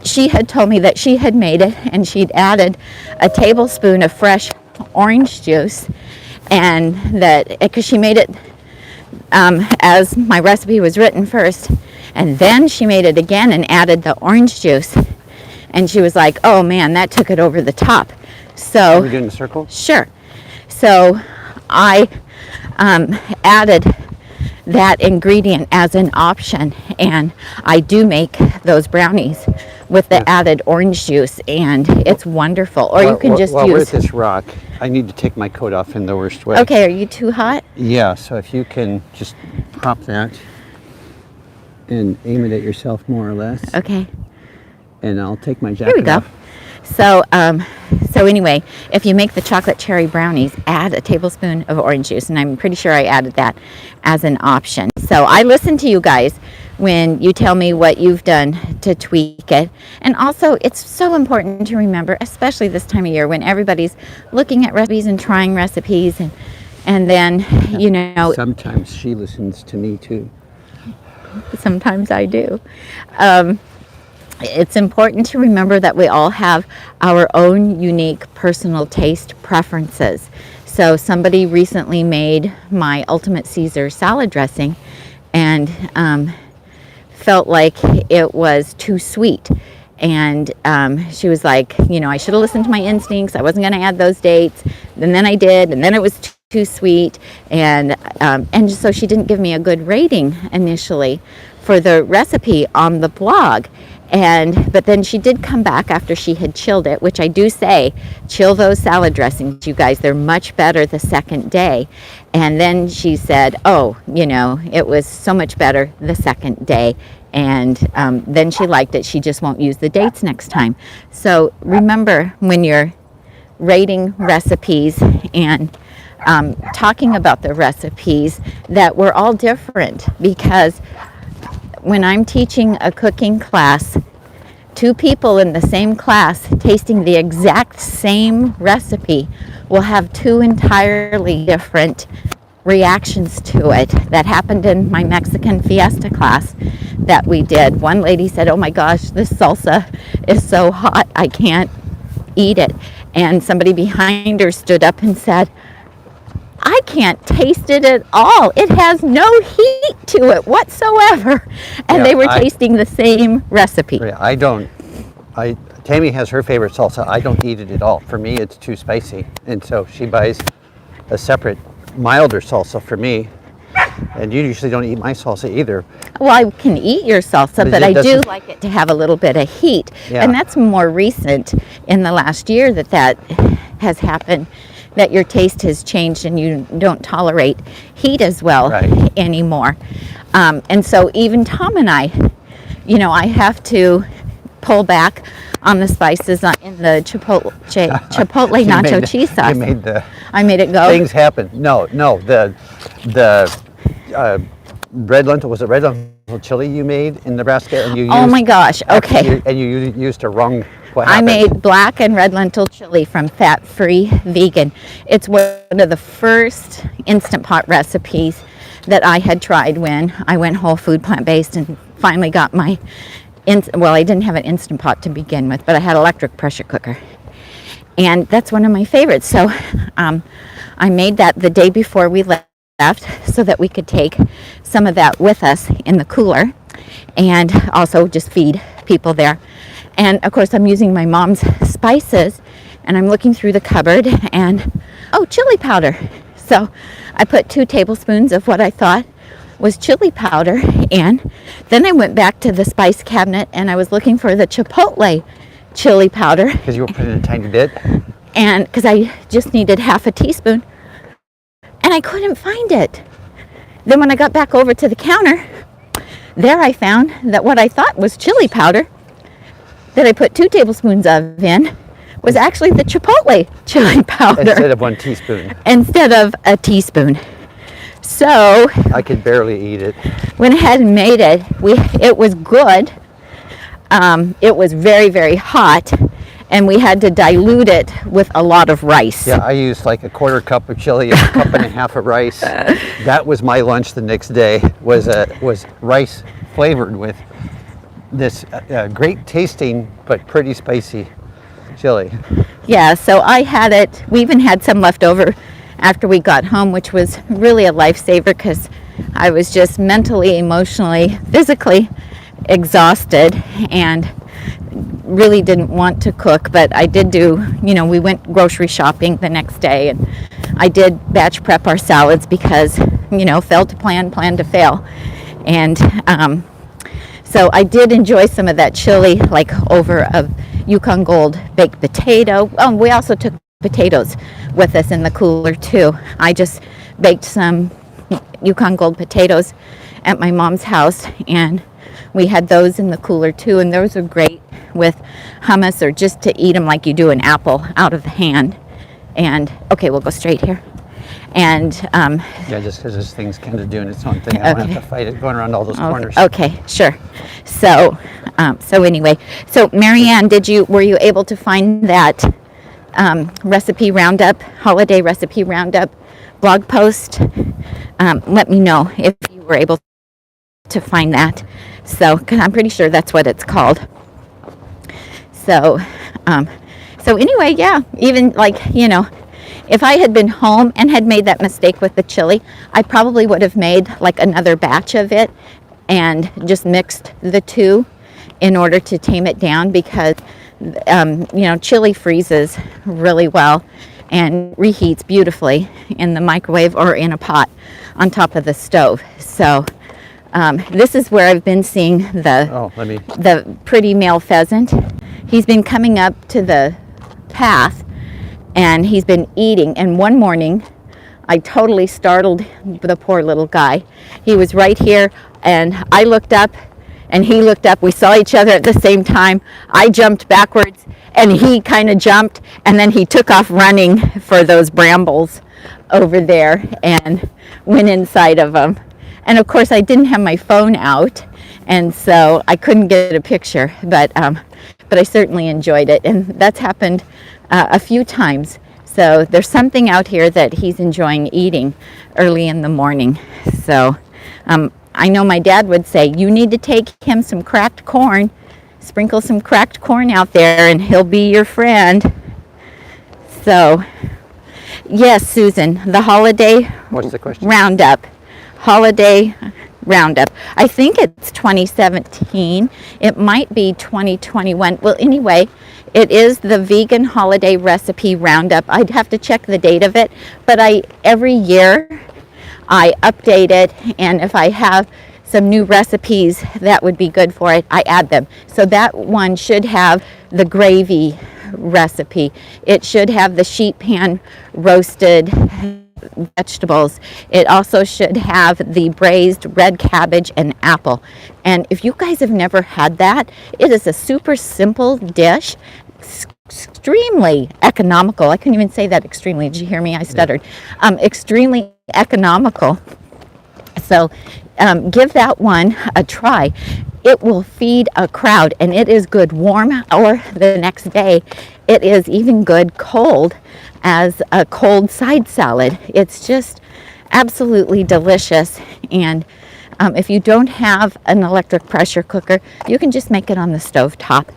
she had told me that she had made it and she'd added a tablespoon of fresh orange juice, and that because she made it as my recipe was written first, and then she made it again and added the orange juice, and she was like, oh man, that took it over the top. So are we doing a circle? Sure. So I added that ingredient as an option, and I do make those brownies with the added orange juice, and it's wonderful. Or you can just while use... we're at this rock, I need to take my coat off in the worst way. Okay, are you too hot? Yeah, so if you can just pop that and aim it at yourself more or less. Okay. And I'll take my jacket Here we go. off. So anyway, if you make the chocolate cherry brownies, add a tablespoon of orange juice, and I'm pretty sure I added that as an option. So I listen to you guys when you tell me what you've done to tweak it. And also, it's so important to remember, especially this time of year when everybody's looking at recipes and trying recipes, and then, you know... Sometimes she listens to me too. Sometimes I do. It's important to remember that we all have our own unique personal taste preferences. So somebody recently made my Ultimate Caesar salad dressing and felt like it was too sweet. And she was like, you know, I should have listened to my instincts. I wasn't going to add those dates. And then I did, and then it was too sweet. And so she didn't give me a good rating initially for the recipe on the blog. But then she did come back after she had chilled it, which I do say, chill those salad dressings, you guys. They're much better the second day. And then she said, oh, it was so much better the second day. And then she liked it. She just won't use the dates next time. So remember, when you're rating recipes and talking about the recipes, that we're all different, because when I'm teaching a cooking class, two people in the same class tasting the exact same recipe will have two entirely different reactions to it. That happened in my Mexican fiesta class that we did. One lady said, oh my gosh, this salsa is so hot, I can't eat it. And somebody behind her stood up and said, I can't taste it at all. It has no heat to it whatsoever. And they were tasting the same recipe. Tami has her favorite salsa. I don't eat it at all. For me, it's too spicy. And so she buys a separate, milder salsa for me. And you usually don't eat my salsa either. Well, I can eat your salsa, but I do like it to have a little bit of heat. Yeah. And that's more recent in the last year that has happened, that your taste has changed and you don't tolerate heat as well anymore. And so even Tom and I have to pull back on the spices in the chipotle nacho cheese sauce. I made it go. Things happen. No, the red lentil, was it red lentil chili you made in Nebraska? And you used, oh my gosh, okay. And you used a wrong, I made black and red lentil chili from Fat Free Vegan. It's one of the first Instant Pot recipes that I had tried when I went whole food plant-based and finally got my, I didn't have an Instant Pot to begin with, but I had an electric pressure cooker. And that's one of my favorites. So I made that the day before we left so that we could take some of that with us in the cooler and also just feed people there. And of course, I'm using my mom's spices, and I'm looking through the cupboard and, chili powder. So I put 2 tablespoons of what I thought was chili powder in. Then I went back to the spice cabinet and I was looking for the chipotle chili powder. Because you were putting in a tiny bit? And because I just needed half a teaspoon. And I couldn't find it. Then when I got back over to the counter, there I found that what I thought was chili powder that I put 2 tablespoons of in was actually the chipotle chili powder. Instead of 1 teaspoon. Instead of a teaspoon. So I could barely eat it. Went ahead and made it. It was good. It was very, very hot, and we had to dilute it with a lot of rice. Yeah, I used like a 1/4 cup of chili, 1.5 cups of rice. That was my lunch the next day. Was rice flavored with this great tasting but pretty spicy chili. Yeah, so I had it. We even had some left over after we got home, which was really a lifesaver because I was just mentally, emotionally, physically exhausted and really didn't want to cook. But I did we went grocery shopping the next day, and I did batch prep our salads because, fail to plan to fail. And so I did enjoy some of that chili, like over a Yukon Gold baked potato. We also took potatoes with us in the cooler too. I just baked some Yukon Gold potatoes at my mom's house, and we had those in the cooler too, and those are great with hummus or just to eat them like you do an apple out of the hand. And okay, we'll go straight here. And just because this thing's kind of doing its own thing, I don't have to fight it going around all those corners. Okay, sure. So anyway, so Marianne, were you able to find that recipe roundup, holiday recipe roundup blog post? Let me know if you were able to find that. So, because I'm pretty sure that's what it's called. So anyway, yeah, even if I had been home and had made that mistake with the chili, I probably would have made like another batch of it and just mixed the two in order to tame it down, because chili freezes really well and reheats beautifully in the microwave or in a pot on top of the stove. So This is where I've been seeing the pretty male pheasant. He's been coming up to the path and he's been eating. And one morning, I totally startled the poor little guy. He was right here and I looked up and he looked up. We saw each other at the same time. I jumped backwards and he kind of jumped and then he took off running for those brambles over there and went inside of them. And of course I didn't have my phone out and so I couldn't get a picture, but I certainly enjoyed it. And that's happened a few times. So there's something out here that he's enjoying eating early in the morning. So I know my dad would say, you need to take him some cracked corn, sprinkle some cracked corn out there and he'll be your friend. So yes, Susan, the holiday What's the question? roundup. Holiday roundup. I think it's 2017. It might be 2021. Well, anyway, it is the vegan holiday recipe roundup. I'd have to check the date of it, but every year I update it, and if I have some new recipes that would be good for it, I add them. So that one should have the gravy recipe. It should have the sheet pan roasted vegetables. It also should have the braised red cabbage and apple. And if you guys have never had that, it is a super simple dish, extremely economical. I couldn't even say that extremely. Did you hear me? I stuttered. Extremely economical. So give that one a try. It will feed a crowd, and it is good warm or the next day. It is even good cold as a cold side salad. It's just absolutely delicious. And if you don't have an electric pressure cooker, you can just make it on the stove top.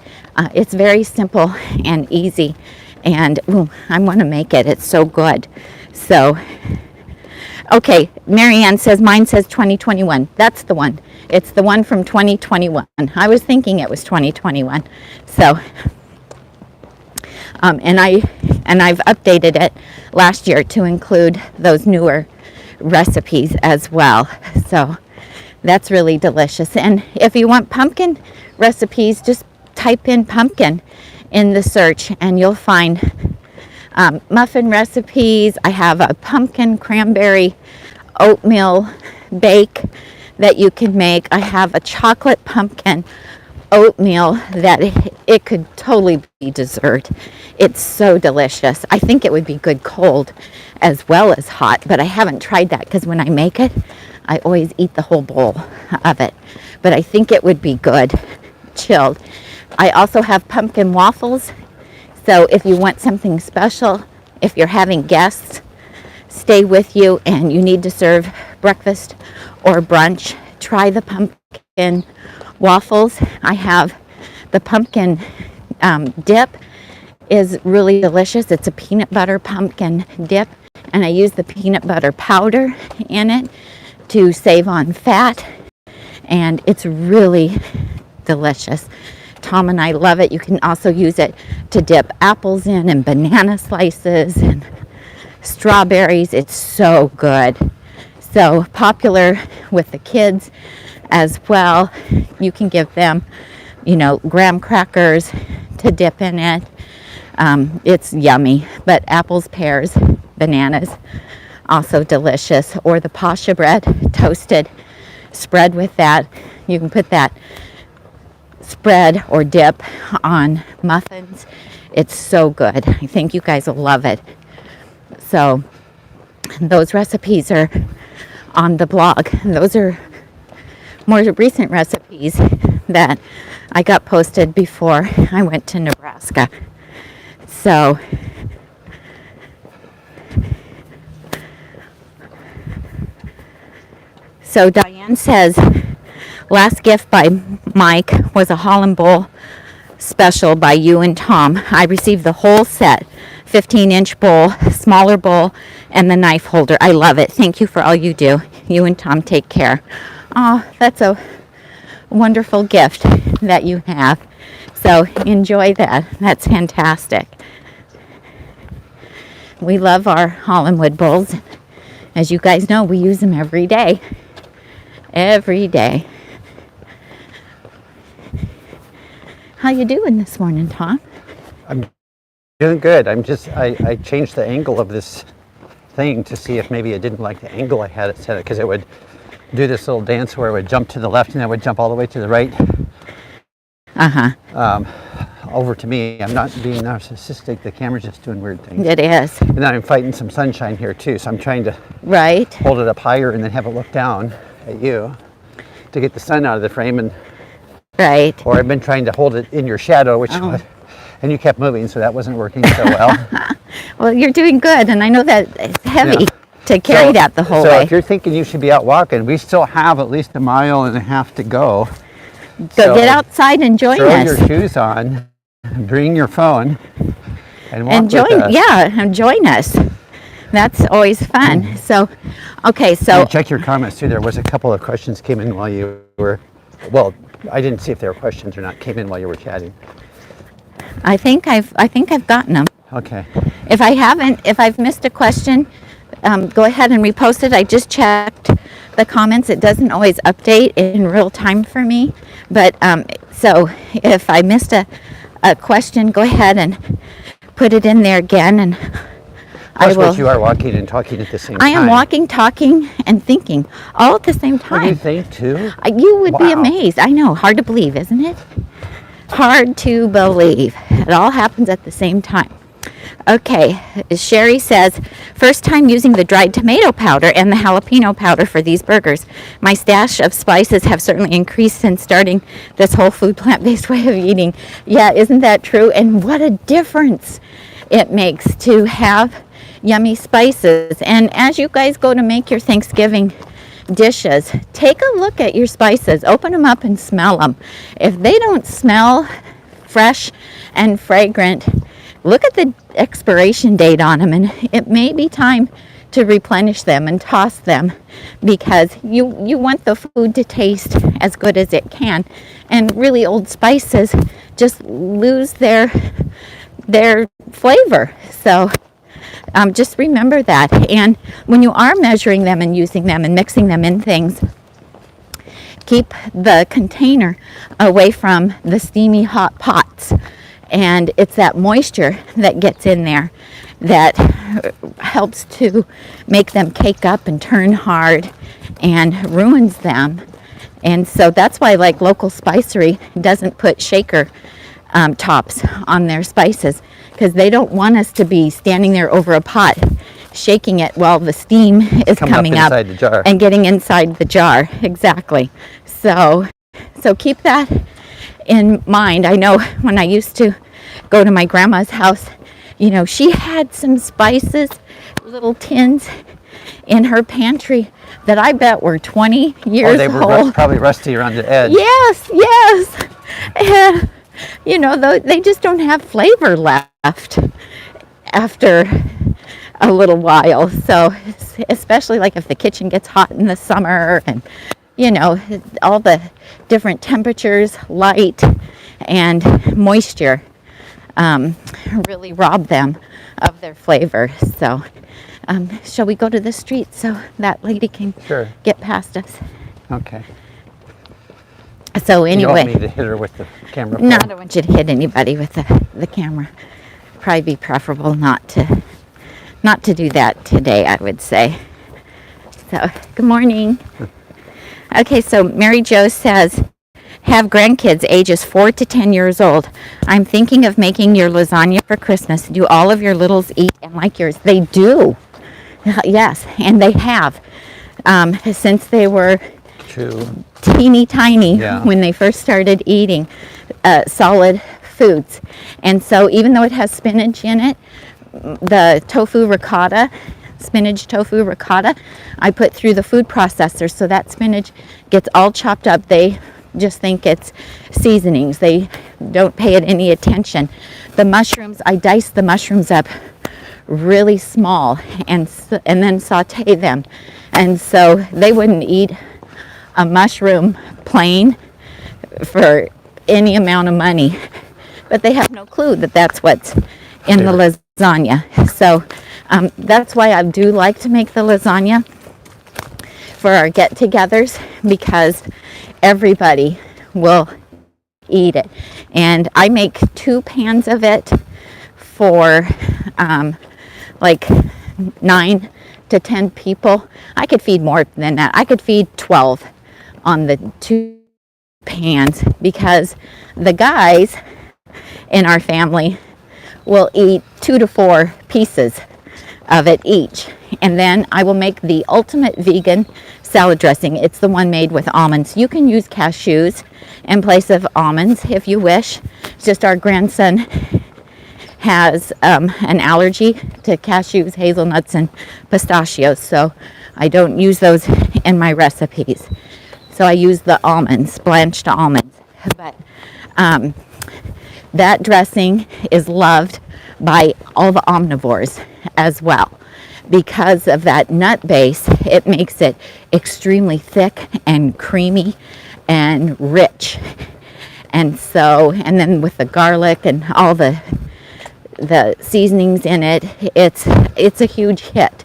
It's very simple and easy, and I want to make it. It's so good. So okay, Marianne says mine says 2021. That's the one. It's the one from 2021. I was thinking it was 2021. So and I've updated it last year to include those newer recipes as well. So that's really delicious. And if you want pumpkin recipes, just type in pumpkin in the search and you'll find muffin recipes. I have a pumpkin cranberry oatmeal bake that you can make. I have a chocolate pumpkin oatmeal that it could totally be dessert. It's so delicious. I think it would be good cold as well as hot, but I haven't tried that because when I make it, I always eat the whole bowl of it. But I think it would be good chilled. I also have pumpkin waffles. So if you want something special, if you're having guests stay with you and you need to serve breakfast or brunch, try the pumpkin waffles. I have the pumpkin dip is really delicious. It's a peanut butter pumpkin dip, and I use the peanut butter powder in it to save on fat, and it's really delicious. Tom and I love it. You can also use it to dip apples in and banana slices and strawberries. It's so good. So popular with the kids as well. You can give them, graham crackers to dip in it. It's yummy. But apples, pears, bananas, also delicious. Or the pascha bread, toasted, spread with that. You can put that spread or dip on muffins. It's so good. I think you guys will love it. So those recipes are on the blog. Those are more recent recipes that I got posted before I went to Nebraska. So Diane says, last gift by Mike was a Holland Bowl special by you and Tom. I received the whole set, 15-inch bowl, smaller bowl, and the knife holder. I love it. Thank you for all you do. You and Tom take care. Oh, that's a wonderful gift that you have. So enjoy that. That's fantastic. We love our Hollandwood bowls. As you guys know, we use them every day. every day. How you doing this morning, Tom? I'm doing good. I changed the angle of this thing to see if maybe it didn't like the angle I had it set, because it would do this little dance where it would jump to the left and then it would jump all the way to the right. Over to me. I'm not being narcissistic. The camera's just doing weird things. It is. And then I'm fighting some sunshine here too, so I'm trying to hold it up higher and then have it look down at you to get the sun out of the frame. And or I've been trying to hold it in your shadow, and you kept moving, so that wasn't working so well. Well, you're doing good, and I know that it's heavy to carry that the whole way. So if you're thinking you should be out walking, we still have at least 1.5 miles to go. So get outside and join us. Throw your shoes on, bring your phone, and walk with us. And join us. That's always fun. So, okay, so check your comments too. There was a couple of questions came in while you were, well, I didn't see if there were questions or not. Came in while you were chatting. I think I've gotten them. Okay. If I've missed a question, go ahead and repost it. I just checked the comments. It doesn't always update in real time for me, but so if I missed a question, go ahead and put it in there again, and I will. You are walking and talking at the same time. I am walking, talking, and thinking all at the same time. What do you think too? You would be amazed. I know. Hard to believe, isn't it? Hard to believe. It all happens at the same time. Okay, Sherry says, first time using the dried tomato powder and the jalapeno powder for these burgers. My stash of spices have certainly increased since starting this whole food plant-based way of eating. Yeah, isn't that true? And what a difference it makes to have yummy spices. And as you guys go to make your Thanksgiving dishes, take a look at your spices. Open them up and smell them. If they don't smell fresh and fragrant, look at the expiration date on them, and it may be time to replenish them and toss them, because you want the food to taste as good as it can. And really old spices just lose their flavor. So just remember that. And when you are measuring them and using them and mixing them in things, keep the container away from the steamy hot pots. And it's that moisture that gets in there that helps to make them cake up and turn hard and ruins them. And so that's why, like, local spicery doesn't put shaker tops on their spices, because they don't want us to be standing there over a pot shaking it while the steam is coming up inside the jar and getting inside the jar. Exactly. So keep that in mind. I know when I used to go to my grandma's house, she had some spices, little tins in her pantry that I bet were 20 years old. They were probably rusty around the edge. Yes. And, they just don't have flavor left after a little while. So especially like if the kitchen gets hot in the summer, and all the different temperatures, light and moisture really rob them of their flavor. So shall we go to the street so that lady can get past us? Okay. So anyway, you want me to hit her with the camera? No, I don't want you to hit anybody with the camera. Probably be preferable not to do that today, I would say. So good morning. Okay, so Mary Jo says, have grandkids ages 4 to 10 years old. I'm thinking of making your lasagna for Christmas. Do all of your littles eat and like yours? They do. Yes, and they have. Since they were teeny tiny when they first started eating solid foods. And so even though it has spinach in it, the spinach tofu ricotta, I put through the food processor, so that spinach gets all chopped up. They just think it's seasonings. They don't pay it any attention. The mushrooms, I dice the mushrooms up really small and then saute them. And so they wouldn't eat a mushroom plain for any amount of money. But they have no clue that that's what's in the lasagna. So that's why I do like to make the lasagna for our get-togethers because everybody will eat it. And I make 2 pans of it for like 9 to 10 people. I could feed more than that. I could feed 12 on the 2 pans because the guys in our family will eat 2 to 4 pieces of it each. And then I will make the ultimate vegan salad dressing. It's the one made with almonds. You can use cashews in place of almonds if you wish. It's just our grandson has an allergy to cashews, hazelnuts, and pistachios, so I don't use those in my recipes. So I use the almonds, blanched almonds. But that dressing is loved by all the omnivores as well. Because of that nut base, it makes it extremely thick and creamy and rich. And so, and then with the garlic and all the seasonings in it, it's a huge hit.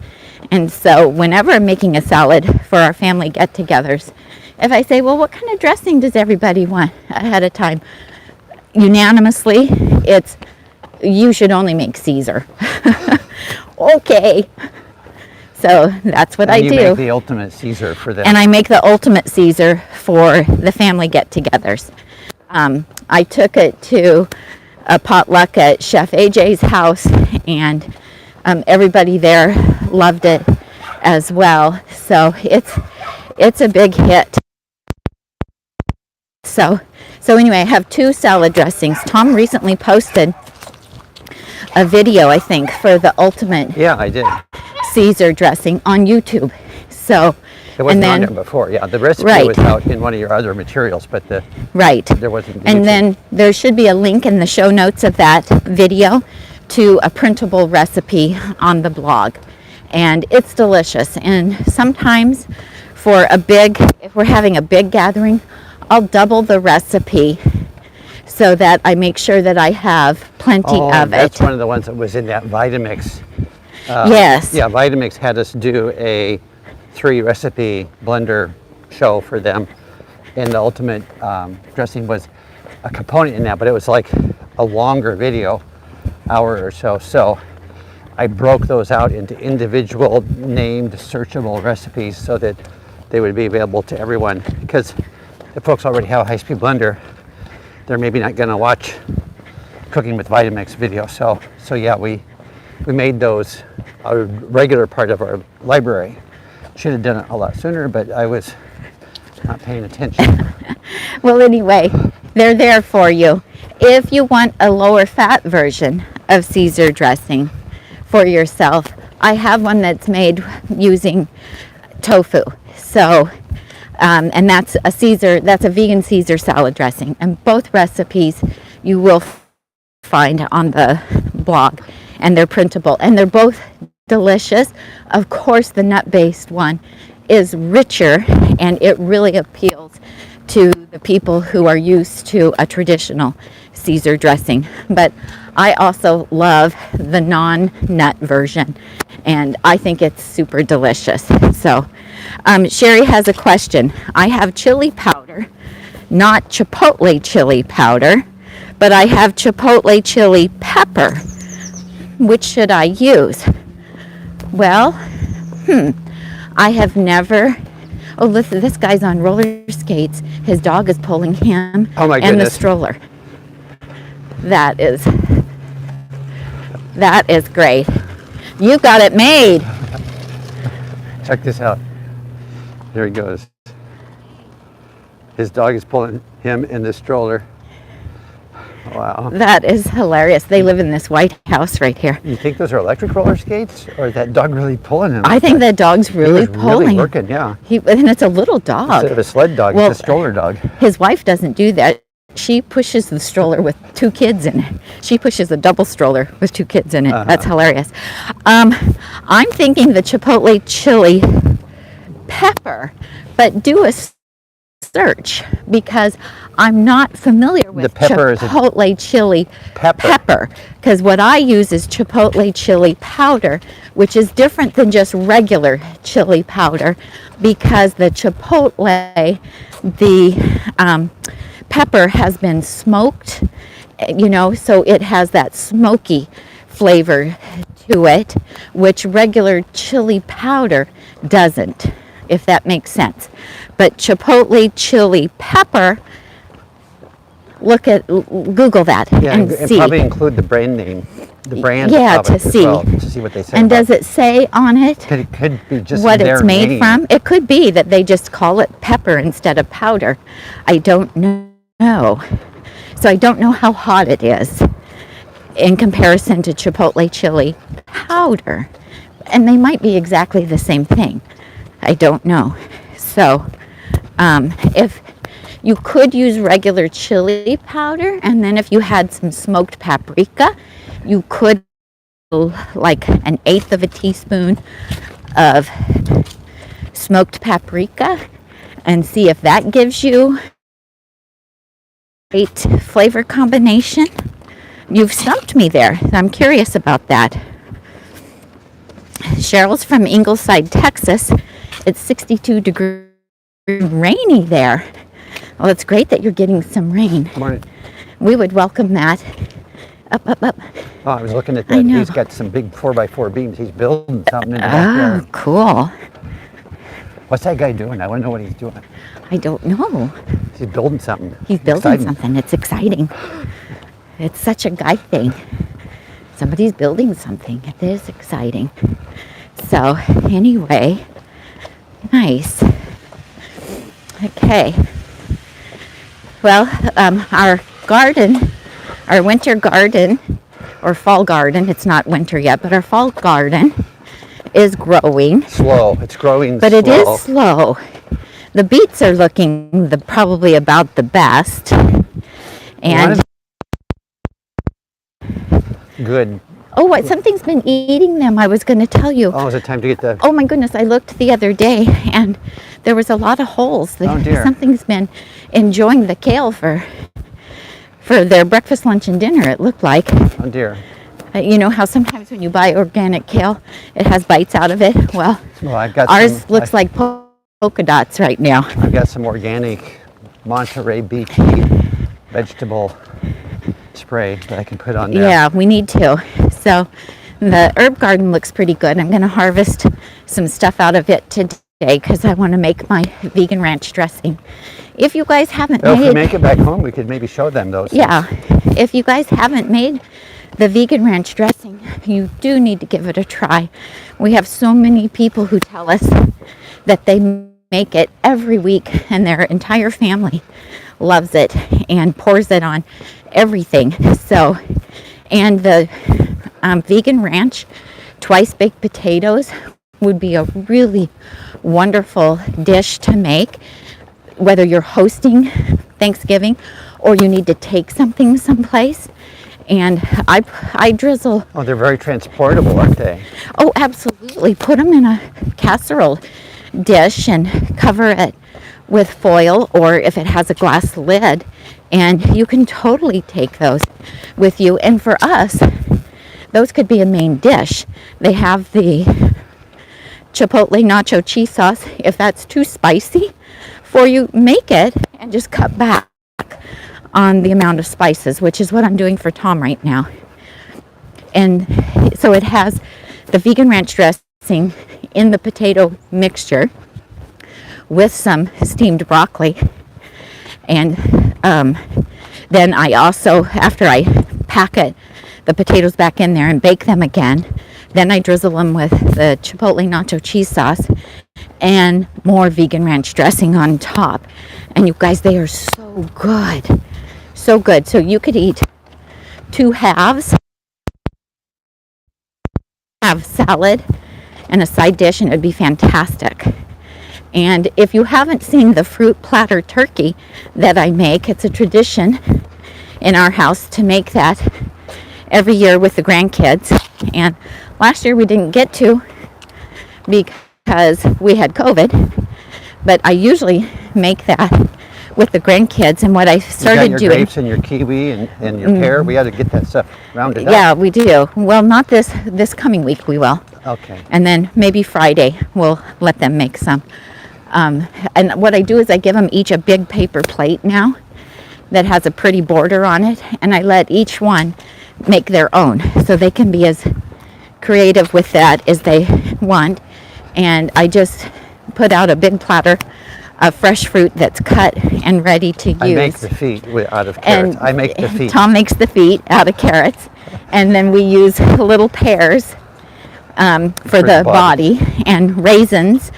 And so whenever I'm making a salad for our family get-togethers, if I say, well, what kind of dressing does everybody want ahead of time? Unanimously, it's, you should only make Caesar. Okay. So that's what I do. You make the ultimate Caesar for them. And I make the ultimate Caesar for the family get-togethers. I took it to a potluck at Chef AJ's house, and everybody there loved it as well. So it's a big hit. So anyway, I have 2 salad dressings. Tom recently posted a video, I think, for the ultimate I did. Caesar dressing on YouTube. So it wasn't on there before. Yeah, the recipe was out in one of your other materials, but there wasn't. And then there should be a link in the show notes of that video to a printable recipe on the blog, and it's delicious. And sometimes for if we're having a big gathering, I'll double the recipe so that I make sure that I have plenty of it. That's one of the ones that was in that Vitamix. Yes. Yeah, Vitamix had us do a 3 recipe blender show for them, and the ultimate dressing was a component in that, but it was like a longer video, hour or so. So I broke those out into individual named searchable recipes so that they would be available to everyone, because if folks already have a high-speed blender, they're maybe not going to watch Cooking with Vitamix video. So yeah, we made those a regular part of our library. Should have done it a lot sooner, but I was not paying attention. Well, anyway, they're there for you. If you want a lower fat version of Caesar dressing for yourself, I have one that's made using tofu. So, and that's a vegan Caesar salad dressing. And both recipes you will find on the blog, and they're printable, and they're both delicious. Of course, the nut-based one is richer, and it really appeals to the people who are used to a traditional Caesar dressing. But I also love the non-nut version, and I think it's super delicious. So Sherry has a question. I have chili powder, not chipotle chili powder, but I have chipotle chili pepper. Which should I use? Well, I have never. Oh, listen, this guy's on roller skates. His dog is pulling him and the stroller. That is great. You got it made. Check this out. There he goes. His dog is pulling him in the stroller. Wow. That is hilarious. They live in this white house right here. You think those are electric roller skates, or is that dog really pulling him? I think that dog's really pulling. Really working, yeah. And it's a little dog. Instead of a sled dog, it's a stroller dog. His wife doesn't do that. She pushes the stroller with 2 kids in it. She pushes a double stroller with 2 kids in it. That's hilarious. I'm thinking the chipotle chili pepper, but do a search, because I'm not familiar with chipotle chili pepper, because what I use is chipotle chili powder, which is different than just regular chili powder, because the chipotle, the pepper has been smoked, so it has that smoky flavor to it, which regular chili powder doesn't, if that makes sense. But chipotle chili pepper, Google that and see. Probably include the brand name, the brand Yeah, of to it as see. well, to see what they say. And about does it say on it Could be just what their it's made name. from? It could be that they just call it pepper instead of powder. I don't know. So I don't know how hot it is in comparison to chipotle chili powder. And they might be exactly the same thing. I don't know. So if you could use regular chili powder, and then if you had some smoked paprika, you could like 1/8 of a teaspoon of smoked paprika and see if that gives you a great flavor combination. You've stumped me there. I'm curious about that. Cheryl's from Ingleside, Texas. It's 62 degrees, rainy there. Well, it's great that you're getting some rain. Good morning. We would welcome that. Up. Oh, I was looking at I that. know. He's got some big 4x4 beams. He's building something in the backyard. Oh, cool. What's that guy doing? I want to know what he's doing. I don't know. He's building something. He's building Exciting. something. It's exciting. It's such a guy thing. Somebody's building something. It is exciting. So, anyway, nice. Okay. Well, our garden, our winter garden, or fall garden, it's not winter yet, but our fall garden is growing. Slow. It's growing But slow. it is slow. The beets are looking probably about the best. And Good. oh, something's been eating them. I was going to tell you. Oh, is it time to get the... Oh my goodness, I looked the other day and there was a lot of holes. Oh, dear. Something's been enjoying the kale for their breakfast, lunch, and dinner, it looked like. Oh, dear. You know how sometimes when you buy organic kale, it has bites out of it? Well, I've got ours looks like polka dots right now. I've got some organic Monterey BT vegetable spray that I can put on there. Yeah, we need to. So the herb garden looks pretty good. I'm going to harvest some stuff out of it today because I want to make my vegan ranch dressing. If you guys haven't If we made... make it back home, we could maybe show them those. Yeah, if you guys haven't made the vegan ranch dressing, you do need to give it a try. We have so many people who tell us that they make it every week and their entire family loves it and pours it on everything. So, and the vegan ranch twice baked potatoes would be a really wonderful dish to make, whether you're hosting Thanksgiving or you need to take something someplace. And I drizzle. Oh, they're very transportable, aren't they? Oh, absolutely. Put them in a casserole dish and cover it with foil, or if it has a glass lid, and you can totally take those with you. And for us, those could be a main dish. They have the chipotle nacho cheese sauce. If that's too spicy for you, make it and just cut back on the amount of spices, which is what I'm doing for Tom right now. And so it has the vegan ranch dressing in the potato mixture with some steamed broccoli. And then I also, after I pack the potatoes back in there and bake them again, then I drizzle them with the chipotle nacho cheese sauce and more vegan ranch dressing on top. And you guys, they are so good. So good. So you could eat 2 halves, have salad and a side dish, and it would be fantastic. And if you haven't seen the fruit platter turkey that I make, it's a tradition in our house to make that every year with the grandkids. And last year we didn't get to because we had COVID, but I usually make that with the grandkids. And what I started you got your doing, grapes and your kiwi and your pear. We got to get that stuff rounded up. yeah, we do. Well, not this coming week we will. Okay. And then maybe Friday we'll let them make some. And what I do is I give them each a big paper plate now that has a pretty border on it, and I let each one make their own, so they can be as creative with that as they want. And I just put out a big platter of fresh fruit that's cut and ready to use. I make the feet out of carrots. And I make the feet. Tom makes the feet out of carrots, and then we use little pears for the body, and raisins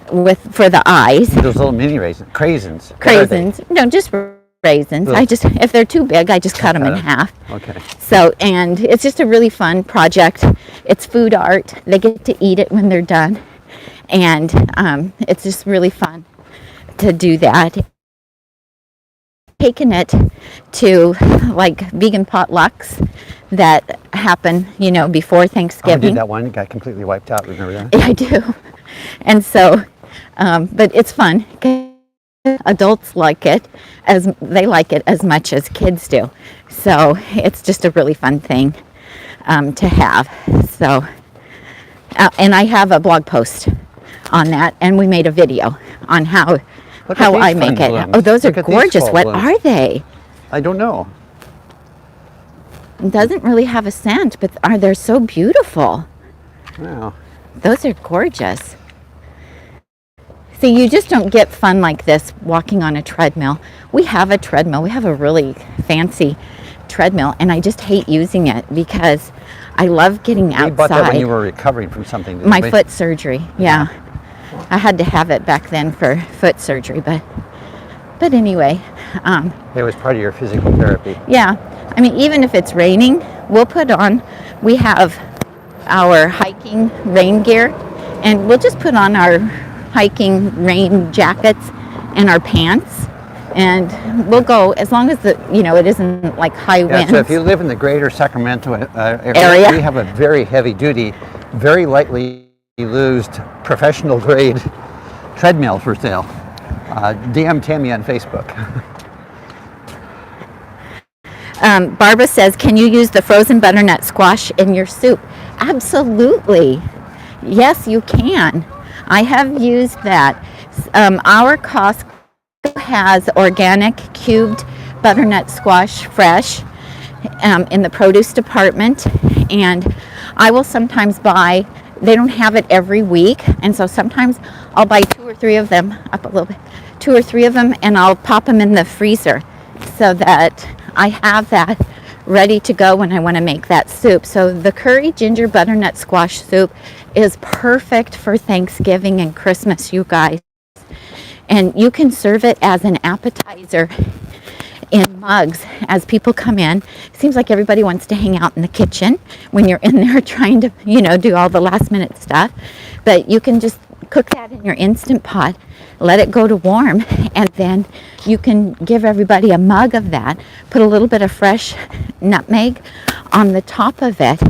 for the eyes. Those little mini raisins, craisins. No, just raisins. If they're too big, I just cut them in half. Okay. So, and it's just a really fun project. It's food art. They get to eat it when they're done, and it's just really fun to do that. Taking it to like vegan potlucks that happen, before Thanksgiving. I did that one. It got completely wiped out. Remember that? I do. And so, but it's fun. Adults like it as much as kids do. So it's just a really fun thing to have. So, and I have a blog post on that, and we made a video on how I make it. Balloons. Oh, those are Look at these gorgeous. fall What balloons. are they? I don't know. It doesn't really have a scent, but they're so beautiful. Wow. Those are gorgeous. See, you just don't get fun like this walking on a treadmill. We have a treadmill. We have a really fancy treadmill, and I just hate using it because I love getting outside. You bought that when you were recovering from something, didn't My we? foot surgery, yeah. I had to have it back then for foot surgery, but anyway. It was part of your physical therapy. Yeah, I mean, even if it's raining, we have our hiking rain gear, and we'll just put on our hiking rain jackets and our pants, and we'll go as long as it isn't like high winds. So if you live in the greater Sacramento area, we have a very heavy duty, very lightly used professional grade treadmill for sale. DM Tami on Facebook. Barbara says, can you use the frozen butternut squash in your soup? Absolutely. Yes, you can. I have used that. Our Costco has organic cubed butternut squash fresh in the produce department, and I will sometimes buy, they don't have it every week, and so sometimes I'll buy 2 or 3 of them, up a little bit, 2 or 3 of them, and I'll pop them in the freezer so that I have that ready to go when I want to make that soup. So the curry ginger butternut squash soup is perfect for Thanksgiving and Christmas, you guys. And you can serve it as an appetizer in mugs as people come in. It seems like everybody wants to hang out in the kitchen when you're in there trying to, do all the last minute stuff. But you can just cook that in your Instant Pot, let it go to warm, and then you can give everybody a mug of that, put a little bit of fresh nutmeg on the top of it,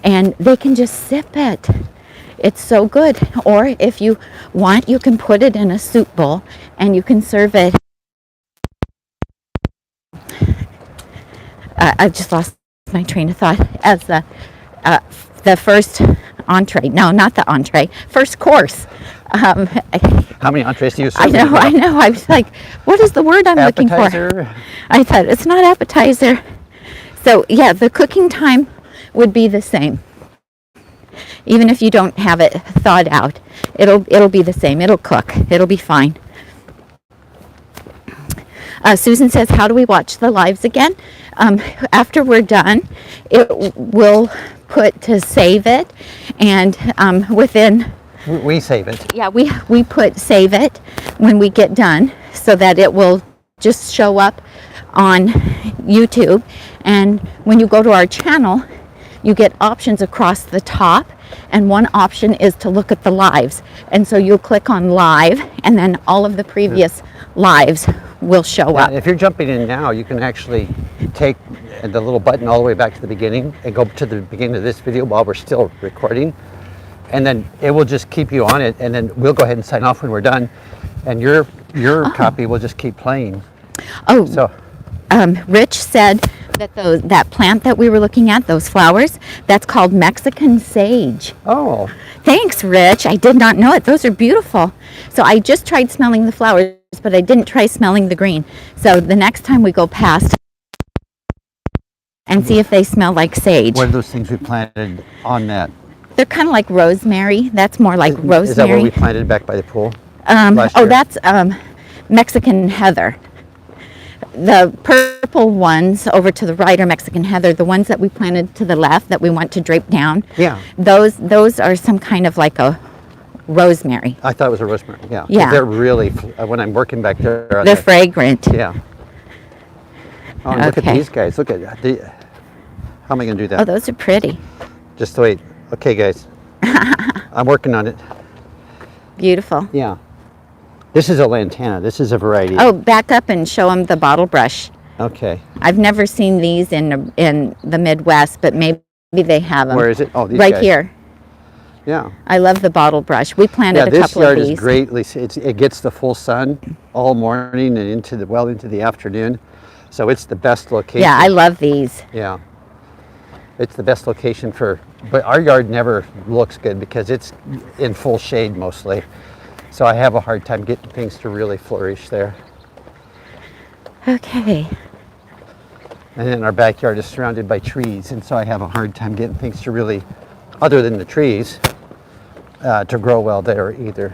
and they can just sip it. It's so good. Or if you want, you can put it in a soup bowl and you can serve it. I've just lost my train of thought. As the first entree. No, not the entree. First course. How many entrees do you serve? I know. I was like, what is the word I'm looking for? Appetizer? I thought, it's not appetizer. So, yeah, the cooking time would be the same. Even if you don't have it thawed out, it'll be the same. It'll cook. It'll be fine. Susan says, how do we watch the lives again? After we're done, it will put to save it, and within... We save it. Yeah, we put save it when we get done so that it will just show up on YouTube. And when you go to our channel, you get options across the top, and one option is to look at the lives. And so you'll click on live, and then all of the previous lives will show up. If you're jumping in now, you can actually take the little button all the way back to the beginning and go to the beginning of this video while we're still recording. And then it will just keep you on it, and then we'll go ahead and sign off when we're done. And your copy will just keep playing. Oh, so Rich said, that plant that we were looking at, those flowers, that's called Mexican sage. Oh, Thanks, Rich. I did not know it. Those are beautiful. So I just tried smelling the flowers, but I didn't try smelling the green. So the next time we go past and see if they smell like sage. what are those things we planted on that? They're kind of like rosemary. That's more like rosemary. Is that what we planted back by the pool? Oh, year? that's Mexican heather. The purple ones over to the right are Mexican heather. The ones that we planted to the left that we want to drape down, Yeah. those are some kind of like a rosemary. I thought it was a rosemary. Yeah. 'Cause Yeah. They're really, when I'm working back there. They're fragrant. Yeah. Oh, and look at Okay. these guys. Look at the, how am I going to do that? Oh, those are pretty. Just wait. Okay, guys. I'm working on it. Beautiful. Yeah. This is a lantana. This is a variety. Oh, back up and show them the bottle brush. Okay. I've never seen these in the Midwest, but maybe they have them. Where is it? Oh, these right guys. here. Yeah. I love the bottle brush. We planted Yeah, a this couple yard of is these. greatly, it gets the full sun all morning and into the afternoon. So it's the best location. Yeah, I love these. Yeah. It's the best location but our yard never looks good because it's in full shade mostly. So I have a hard time getting things to really flourish there. Okay. And then our backyard is surrounded by trees, and so I have a hard time getting things to really, other than the trees, to grow well there either.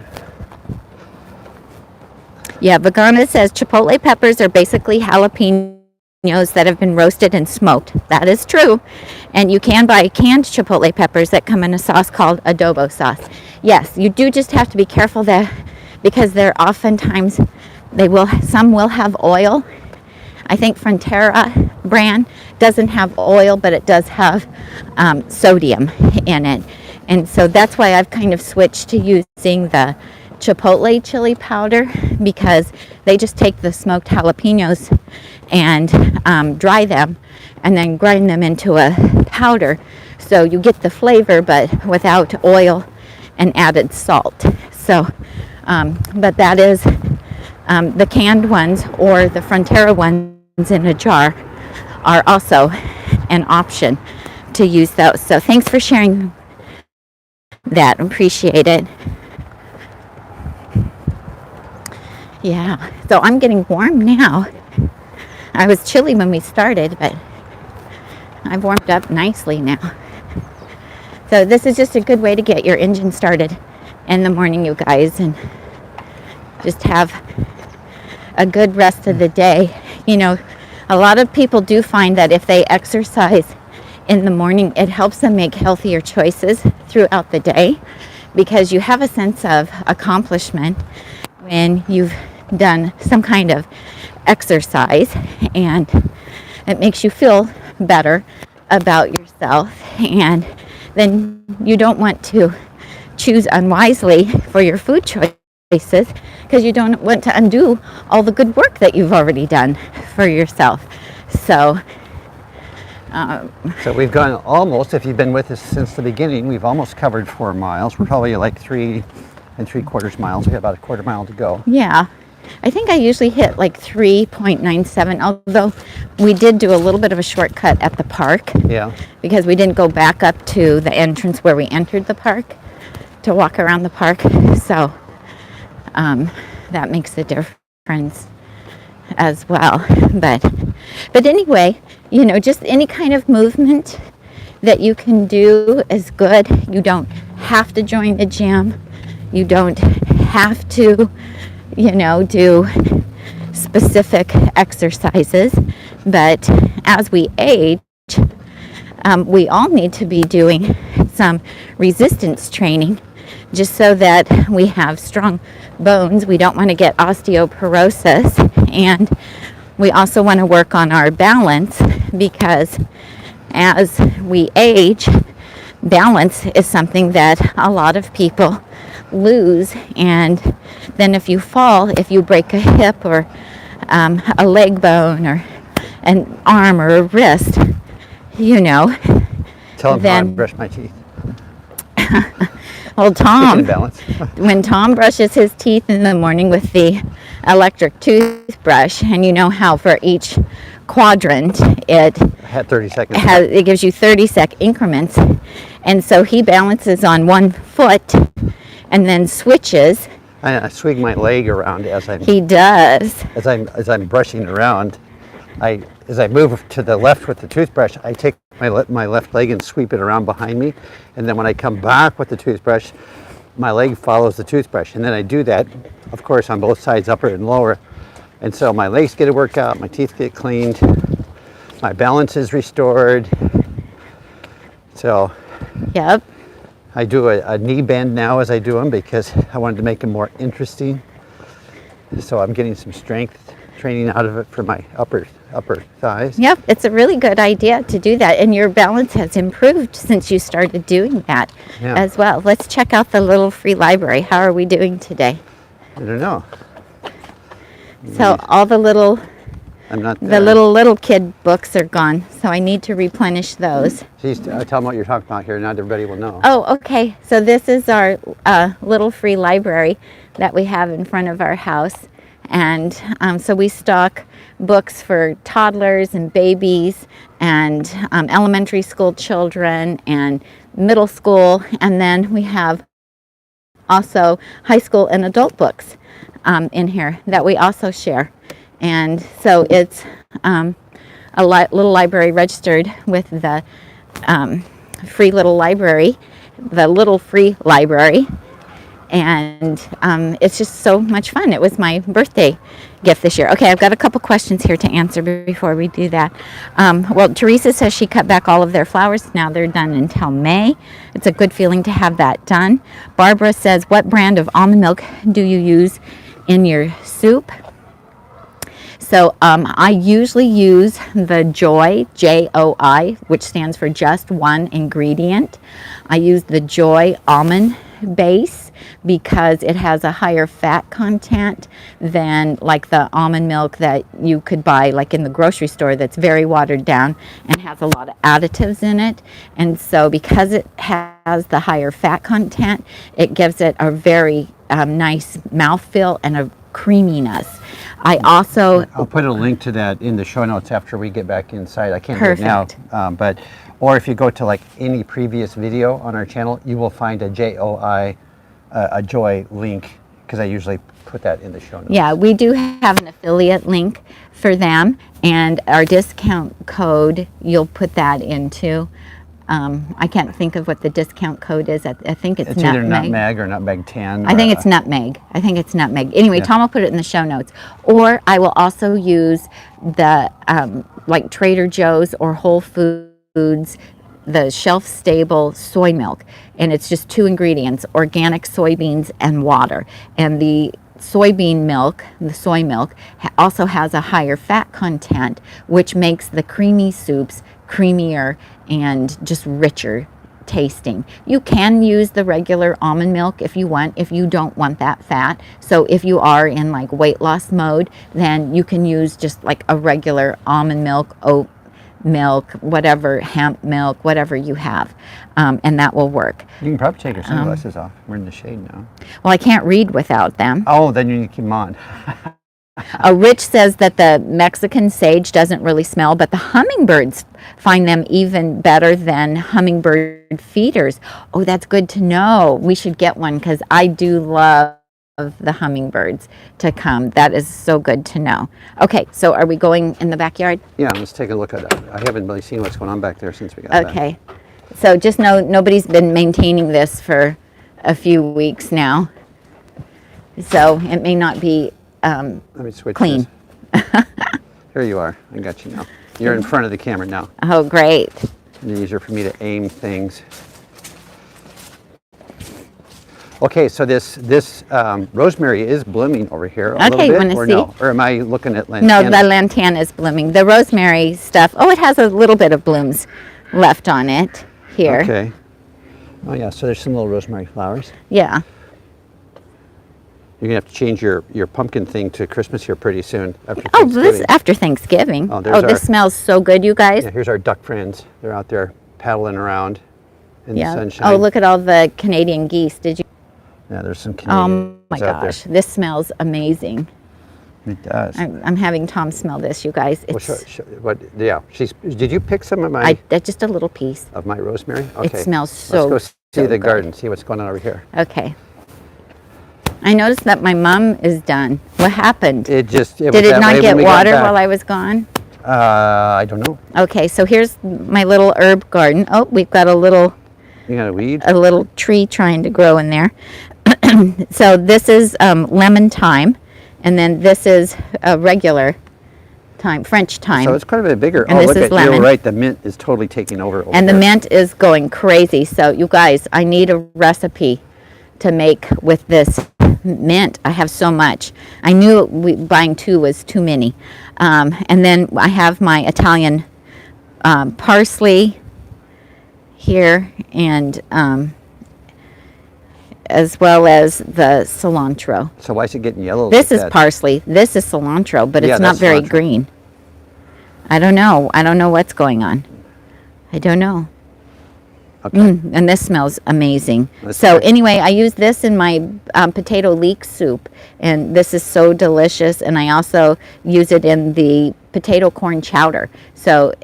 Yeah, Vagana says Chipotle peppers are basically jalapenos that have been roasted and smoked. That is true. And you can buy canned Chipotle peppers that come in a sauce called adobo sauce. Yes, you do just have to be careful there because they're oftentimes, some will have oil. I think Frontera brand doesn't have oil, but it does have sodium in it. And so that's why I've kind of switched to using the Chipotle chili powder because they just take the smoked jalapenos and dry them and then grind them into a powder. So you get the flavor, but without oil and added salt. So, but that is the canned ones or the Frontera ones in a jar are also an option to use those. So thanks for sharing that. Appreciate it. Yeah, so I'm getting warm now. I was chilly when we started, but I've warmed up nicely now. So this is just a good way to get your engine started in the morning, you guys, and just have a good rest of the day. You know, a lot of people do find that if they exercise in the morning, it helps them make healthier choices throughout the day because you have a sense of accomplishment when you've done some kind of exercise, and it makes you feel better about yourself, and then you don't want to choose unwisely for your food choices because you don't want to undo all the good work that you've already done for yourself. So we've gone almost, if you've been with us since the beginning, we've almost covered 4 miles. We're probably like 3 3/4 miles. We got about a quarter mile to go. yeah, I think I usually hit like 3.97, although we did do a little bit of a shortcut at the park. Yeah. Because we didn't go back up to the entrance where we entered the park to walk around the park. So that makes a difference as well. But anyway, you know, just any kind of movement that you can do is good. You don't have to join the gym. You don't have to, you know, do specific exercises. But as we age, we all need to be doing some resistance training just so that we have strong bones. We don't want to get osteoporosis, and we also want to work on our balance because as we age, balance is something that a lot of people lose, and then if you fall, if you break a hip or a leg bone or an arm or a wrist, you know, Tell them how I then brush my teeth. well, Tom, In balance. when Tom brushes his teeth in the morning with the electric toothbrush, and you know how for each quadrant, it Had 30 seconds. it gives you 30-second increments, and so he balances on one foot and then switches. I swing my leg around as He does. I'm brushing around. As I move to the left with the toothbrush, I take my left leg and sweep it around behind me, and then when I come back with the toothbrush, my leg follows the toothbrush, and then I do that, of course, on both sides, upper and lower, and so my legs get a workout, my teeth get cleaned, my balance is restored. So Yep. I do a knee bend now as I do them because I wanted to make them more interesting. So I'm getting some strength training out of it for my upper thighs. Yep, it's a really good idea to do that, and your balance has improved since you started doing that as well. Let's check out the little free library. How are we doing today? I don't know. So all the little I'm not the little kid books are gone, so I need to replenish those. Please tell them what you're talking about here. Not everybody will know. Oh, okay. So this is our little free library that we have in front of our house. And so we stock books for toddlers and babies and elementary school children and middle school. And then we have also high school and adult books in here that we also share. And so it's a little library registered with the free little library, the little free library. And it's just so much fun. It was my birthday gift this year. Okay, I've got a couple questions here to answer before we do that. Well, Teresa says she cut back all of their flowers. Now they're done until May. It's a good feeling to have that done. Barbara says, what brand of almond milk do you use in your soup? So I usually use the Joy, J-O-I, which stands for just one ingredient. I use the Joy almond base because it has a higher fat content than like the almond milk that you could buy like in the grocery store that's very watered down and has a lot of additives in it. And so because it has the higher fat content, it gives it a very nice mouthfeel and a creaminess. I'll put a link to that in the show notes after we get back inside. I can't do it now, or if you go to like any previous video on our channel, you will find a Joy link because I usually put that in the show notes. Yeah, we do have an affiliate link for them, and our discount code, you'll put that into. I can't think of what the discount code is. I think it's either Nutmeg or Nutmeg 10. I think it's Nutmeg. Anyway, Tom will put it in the show notes. Or I will also use the like Trader Joe's or Whole Foods, the shelf-stable soy milk. And it's just 2 ingredients, organic soybeans and water. And the soybean milk, the soy milk, also has a higher fat content, which makes the creamy soups creamier and just richer tasting. You can use the regular almond milk if you want, if you don't want that fat. So if you are in like weight loss mode, then you can use just like a regular almond milk, oat milk, whatever, hemp milk, whatever you have, and that will work. You can probably take your sunglasses off. We're in the shade now. Well, I can't read without them. Oh, then you need to keep them on. Rich says that the Mexican sage doesn't really smell, but the hummingbirds find them even better than hummingbird feeders. Oh, that's good to know. We should get one because I do love the hummingbirds to come. That is so good to know. Okay, so are we going in the backyard? Yeah, let's take a look at it. I haven't really seen what's going on back there since we got back. Okay, so just know nobody's been maintaining this for a few weeks now, so it may not be Let me switch clean. Here you are. I got you now. You're in front of the camera now. Oh, great. And it's easier for me to aim things. Okay, so this rosemary is blooming over here a little bit, wanna or see? no? Or am I looking at lantana? No, the lantana is blooming. The rosemary stuff, oh, it has a little bit of blooms left on it here. Okay. Oh yeah, so there's some little rosemary flowers. Yeah. You're gonna have to change your pumpkin thing to Christmas here pretty soon after Oh, Thanksgiving. this is after Thanksgiving. Oh, Oh, there's this smells so good, you guys. Yeah, here's our duck friends. They're out there paddling around in the sunshine. Oh, look at all the Canadian geese. Did you? Yeah, there's some Oh Canadians my out there. gosh, this smells amazing. It does. I'm having Tom smell this, you guys. It's, Yeah, did you pick some of my... just a little piece. Of my rosemary? Okay. It smells so Let's go see the good. garden, see what's going on over here. Okay. I noticed that my mom is done. What happened? Did it not get water while I was gone? I don't know. Okay, so here's my little herb garden. Oh, we've got a little... You got a weed? A little tree trying to grow in there. So this is lemon thyme, and then this is a regular thyme, French thyme. So it's quite a bit bigger. And this is lemon. You're right, the mint is totally taking over. And the mint is going crazy. So you guys, I need a recipe to make with this mint. I have so much. I knew buying 2 was too many. And then I have my Italian parsley here, and as well as the cilantro. So why is it getting yellow? This is parsley. This is cilantro, but it's not very green. I don't know. I don't know what's going on. I don't know. Okay. And this smells amazing. Anyway, I use this in my potato leek soup, and this is so delicious. And I also use it in the potato corn chowder. So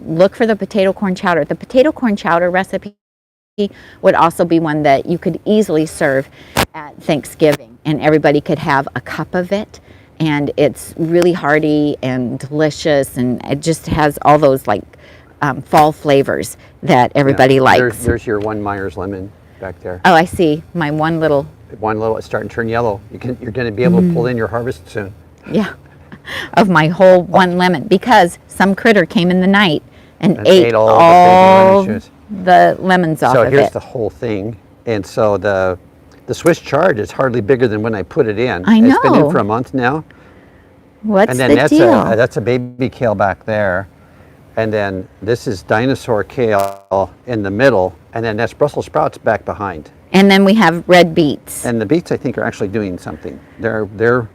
look for the potato corn chowder. The potato corn chowder recipe would also be one that you could easily serve at Thanksgiving, and everybody could have a cup of it. And it's really hearty and delicious, and it just has all those like fall flavors that everybody likes. There's your one Myers lemon back there. Oh, I see. My one little, it's starting to turn yellow. You're going to be able to pull in your harvest soon. Yeah, of my whole one lemon, because some critter came in the night and ate all the lemons off of it. So here's the whole thing. And so the Swiss chard is hardly bigger than when I put it in. I know. It's been in for a month now. What's the deal? That's a baby kale back there. And then this is dinosaur kale in the middle, and then that's Brussels sprouts back behind. And then we have red beets. And the beets, I think, are actually doing something. They're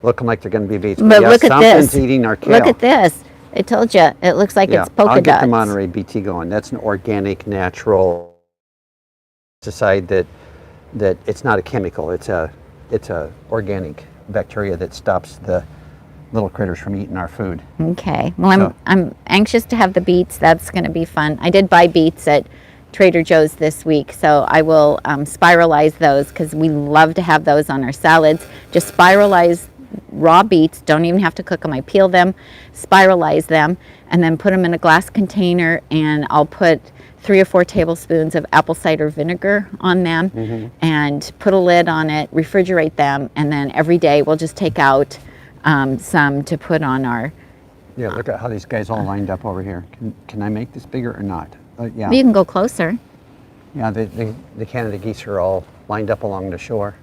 looking like they're going to be beets. But look at this. Something's eating our kale. Look at this. I told you, it looks like it's polka dots. I'll get the Monterey BT going. That's an organic, natural pesticide that it's not a chemical. It's a organic bacteria that stops the little critters from eating our food. Okay. Well, I'm anxious to have the beets. That's going to be fun. I did buy beets at Trader Joe's this week, so I will spiralize those, because we love to have those on our salads. Just spiralize raw beets. Don't even have to cook them. I peel them, spiralize them, and then put them in a glass container, and I'll put 3 or 4 tablespoons of apple cider vinegar on them, and put a lid on it, refrigerate them, and then every day we'll just take out some to put on our... Yeah, look at how these guys all lined up over here. Can I make this bigger or not? Yeah. You can go closer. Yeah, the Canada geese are all lined up along the shore.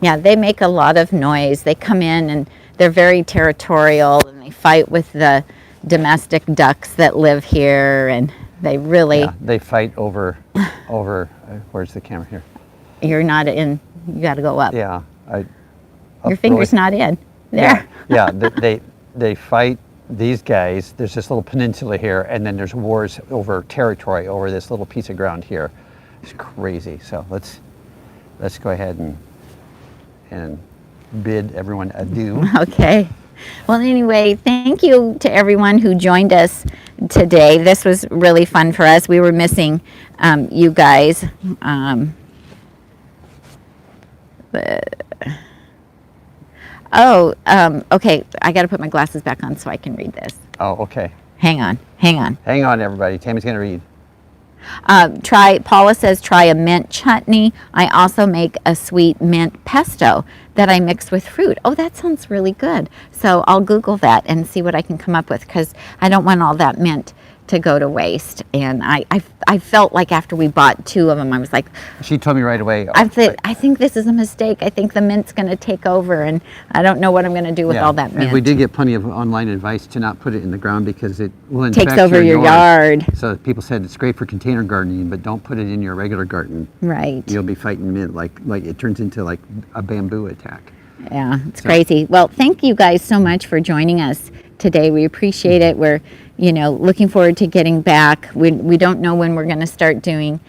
Yeah, they make a lot of noise. They come in and they're very territorial, and they fight with the domestic ducks that live here, and they really... Yeah, they fight over where's the camera here? You're not in. You got to go up. Yeah. Your finger's not in. There. Yeah, they fight these guys. There's this little peninsula here, and then there's wars over territory over this little piece of ground here. It's crazy. So let's go ahead and bid everyone adieu. Okay. Well, anyway, thank you to everyone who joined us today. This was really fun for us. We were missing you guys. Okay. I got to put my glasses back on so I can read this. Oh, okay. Hang on. Hang on, everybody. Tammy's going to read. Paula says, try a mint chutney. I also make a sweet mint pesto that I mix with fruit. Oh, that sounds really good. So I'll Google that and see what I can come up with, because I don't want all that mint to go to waste. And I felt like after we bought 2 of them, I was like... She told me right away. I think this is a mistake. I think the mint's going to take over, and I don't know what I'm going to do with all that mint. And we did get plenty of online advice to not put it in the ground, because it will infect takes over your yard. So people said it's great for container gardening, but don't put it in your regular garden. Right. You'll be fighting mint, like it turns into like a bamboo attack. Yeah, it's crazy. Well, thank you guys so much for joining us today. We appreciate it. We're, looking forward to getting back. We don't know when we're going to start doing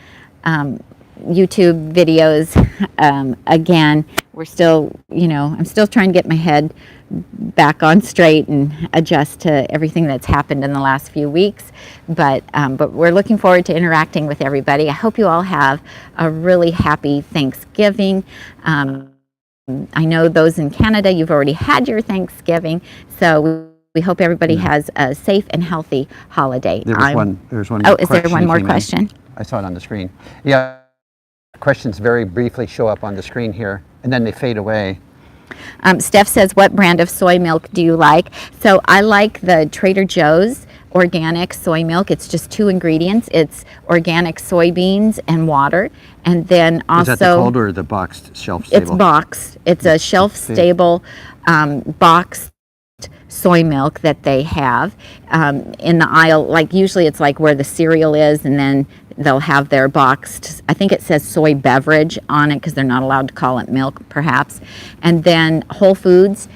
YouTube videos again. we're still, I'm still trying to get my head back on straight and adjust to everything that's happened in the last few weeks. But we're looking forward to interacting with everybody. I hope you all have a really happy Thanksgiving. I know those in Canada, you've already had your Thanksgiving, so we hope everybody has a safe and healthy holiday. There's one more is there one more question? I saw it on the screen. Yeah, questions very briefly show up on the screen here, and then they fade away. Steph says, what brand of soy milk do you like? So I like the Trader Joe's organic soy milk. It's just 2 ingredients. It's organic soybeans and water. And then also... Is that the cold or the boxed shelf stable? It's boxed. It's a shelf stable boxed soy milk that they have in the aisle. Like usually it's like where the cereal is, and then they'll have their boxed, I think it says soy beverage on it because they're not allowed to call it milk perhaps. And then Whole Foods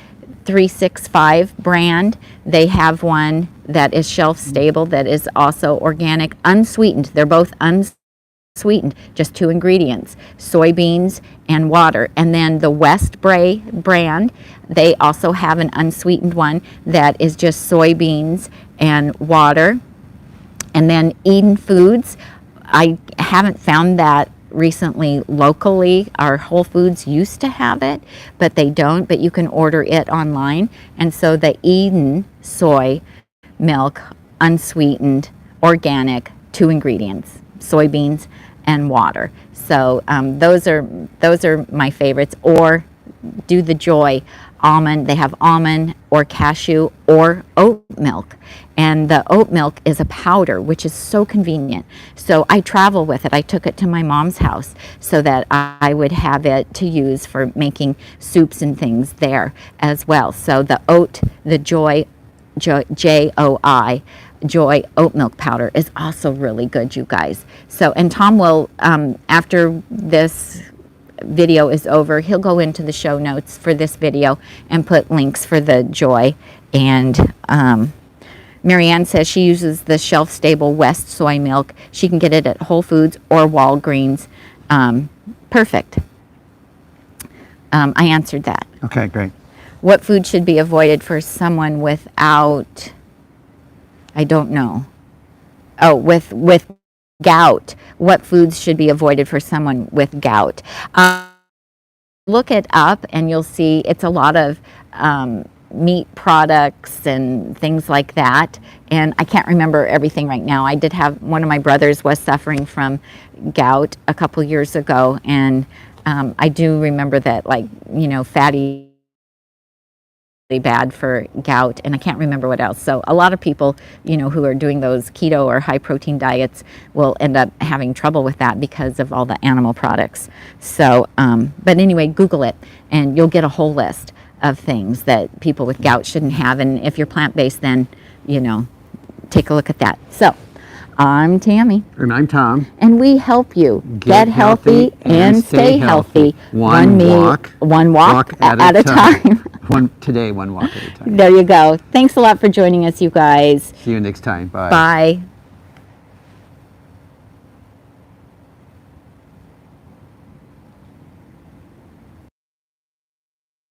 365 brand, they have one that is shelf stable that is also organic, unsweetened. They're both unsweetened, just 2 ingredients, soybeans and water. And then the West Bray brand, they also have an unsweetened one that is just soybeans and water. And then Eden Foods, I haven't found that recently locally. Our Whole Foods used to have it, but they don't, but you can order it online. And so the Eden soy milk, unsweetened, organic, 2 ingredients, soybeans and water. So those are my favorites. Or do the Joy almond. They have almond or cashew or oat milk. And the oat milk is a powder, which is so convenient. So I travel with it. I took it to my mom's house so that I would have it to use for making soups and things there as well. So the Joy, J-O-I, Joy oat milk powder is also really good, you guys. So, and Tom will, after this video is over, he'll go into the show notes for this video and put links for the Joy. And Marianne says she uses the shelf-stable West soy milk. She can get it at Whole Foods or Walgreens. Perfect. I answered that. Okay, great. What food should be avoided for someone without, I don't know. Oh, with gout. What foods should be avoided for someone with gout? Look it up and you'll see it's a lot of meat products and things like that. And I can't remember everything right now. I did have, one of my brothers was suffering from gout a couple years ago. And I do remember that, like, fatty bad for gout, and I can't remember what else. So a lot of people, who are doing those keto or high protein diets will end up having trouble with that because of all the animal products. So, but anyway, Google it and you'll get a whole list of things that people with gout shouldn't have. And if you're plant-based, then, take a look at that. So, I'm Tami. And I'm Tom. And we help you get healthy and stay healthy. One walk at a time. One walk at a time. There you go. Thanks a lot for joining us, you guys. See you next time. Bye. Bye.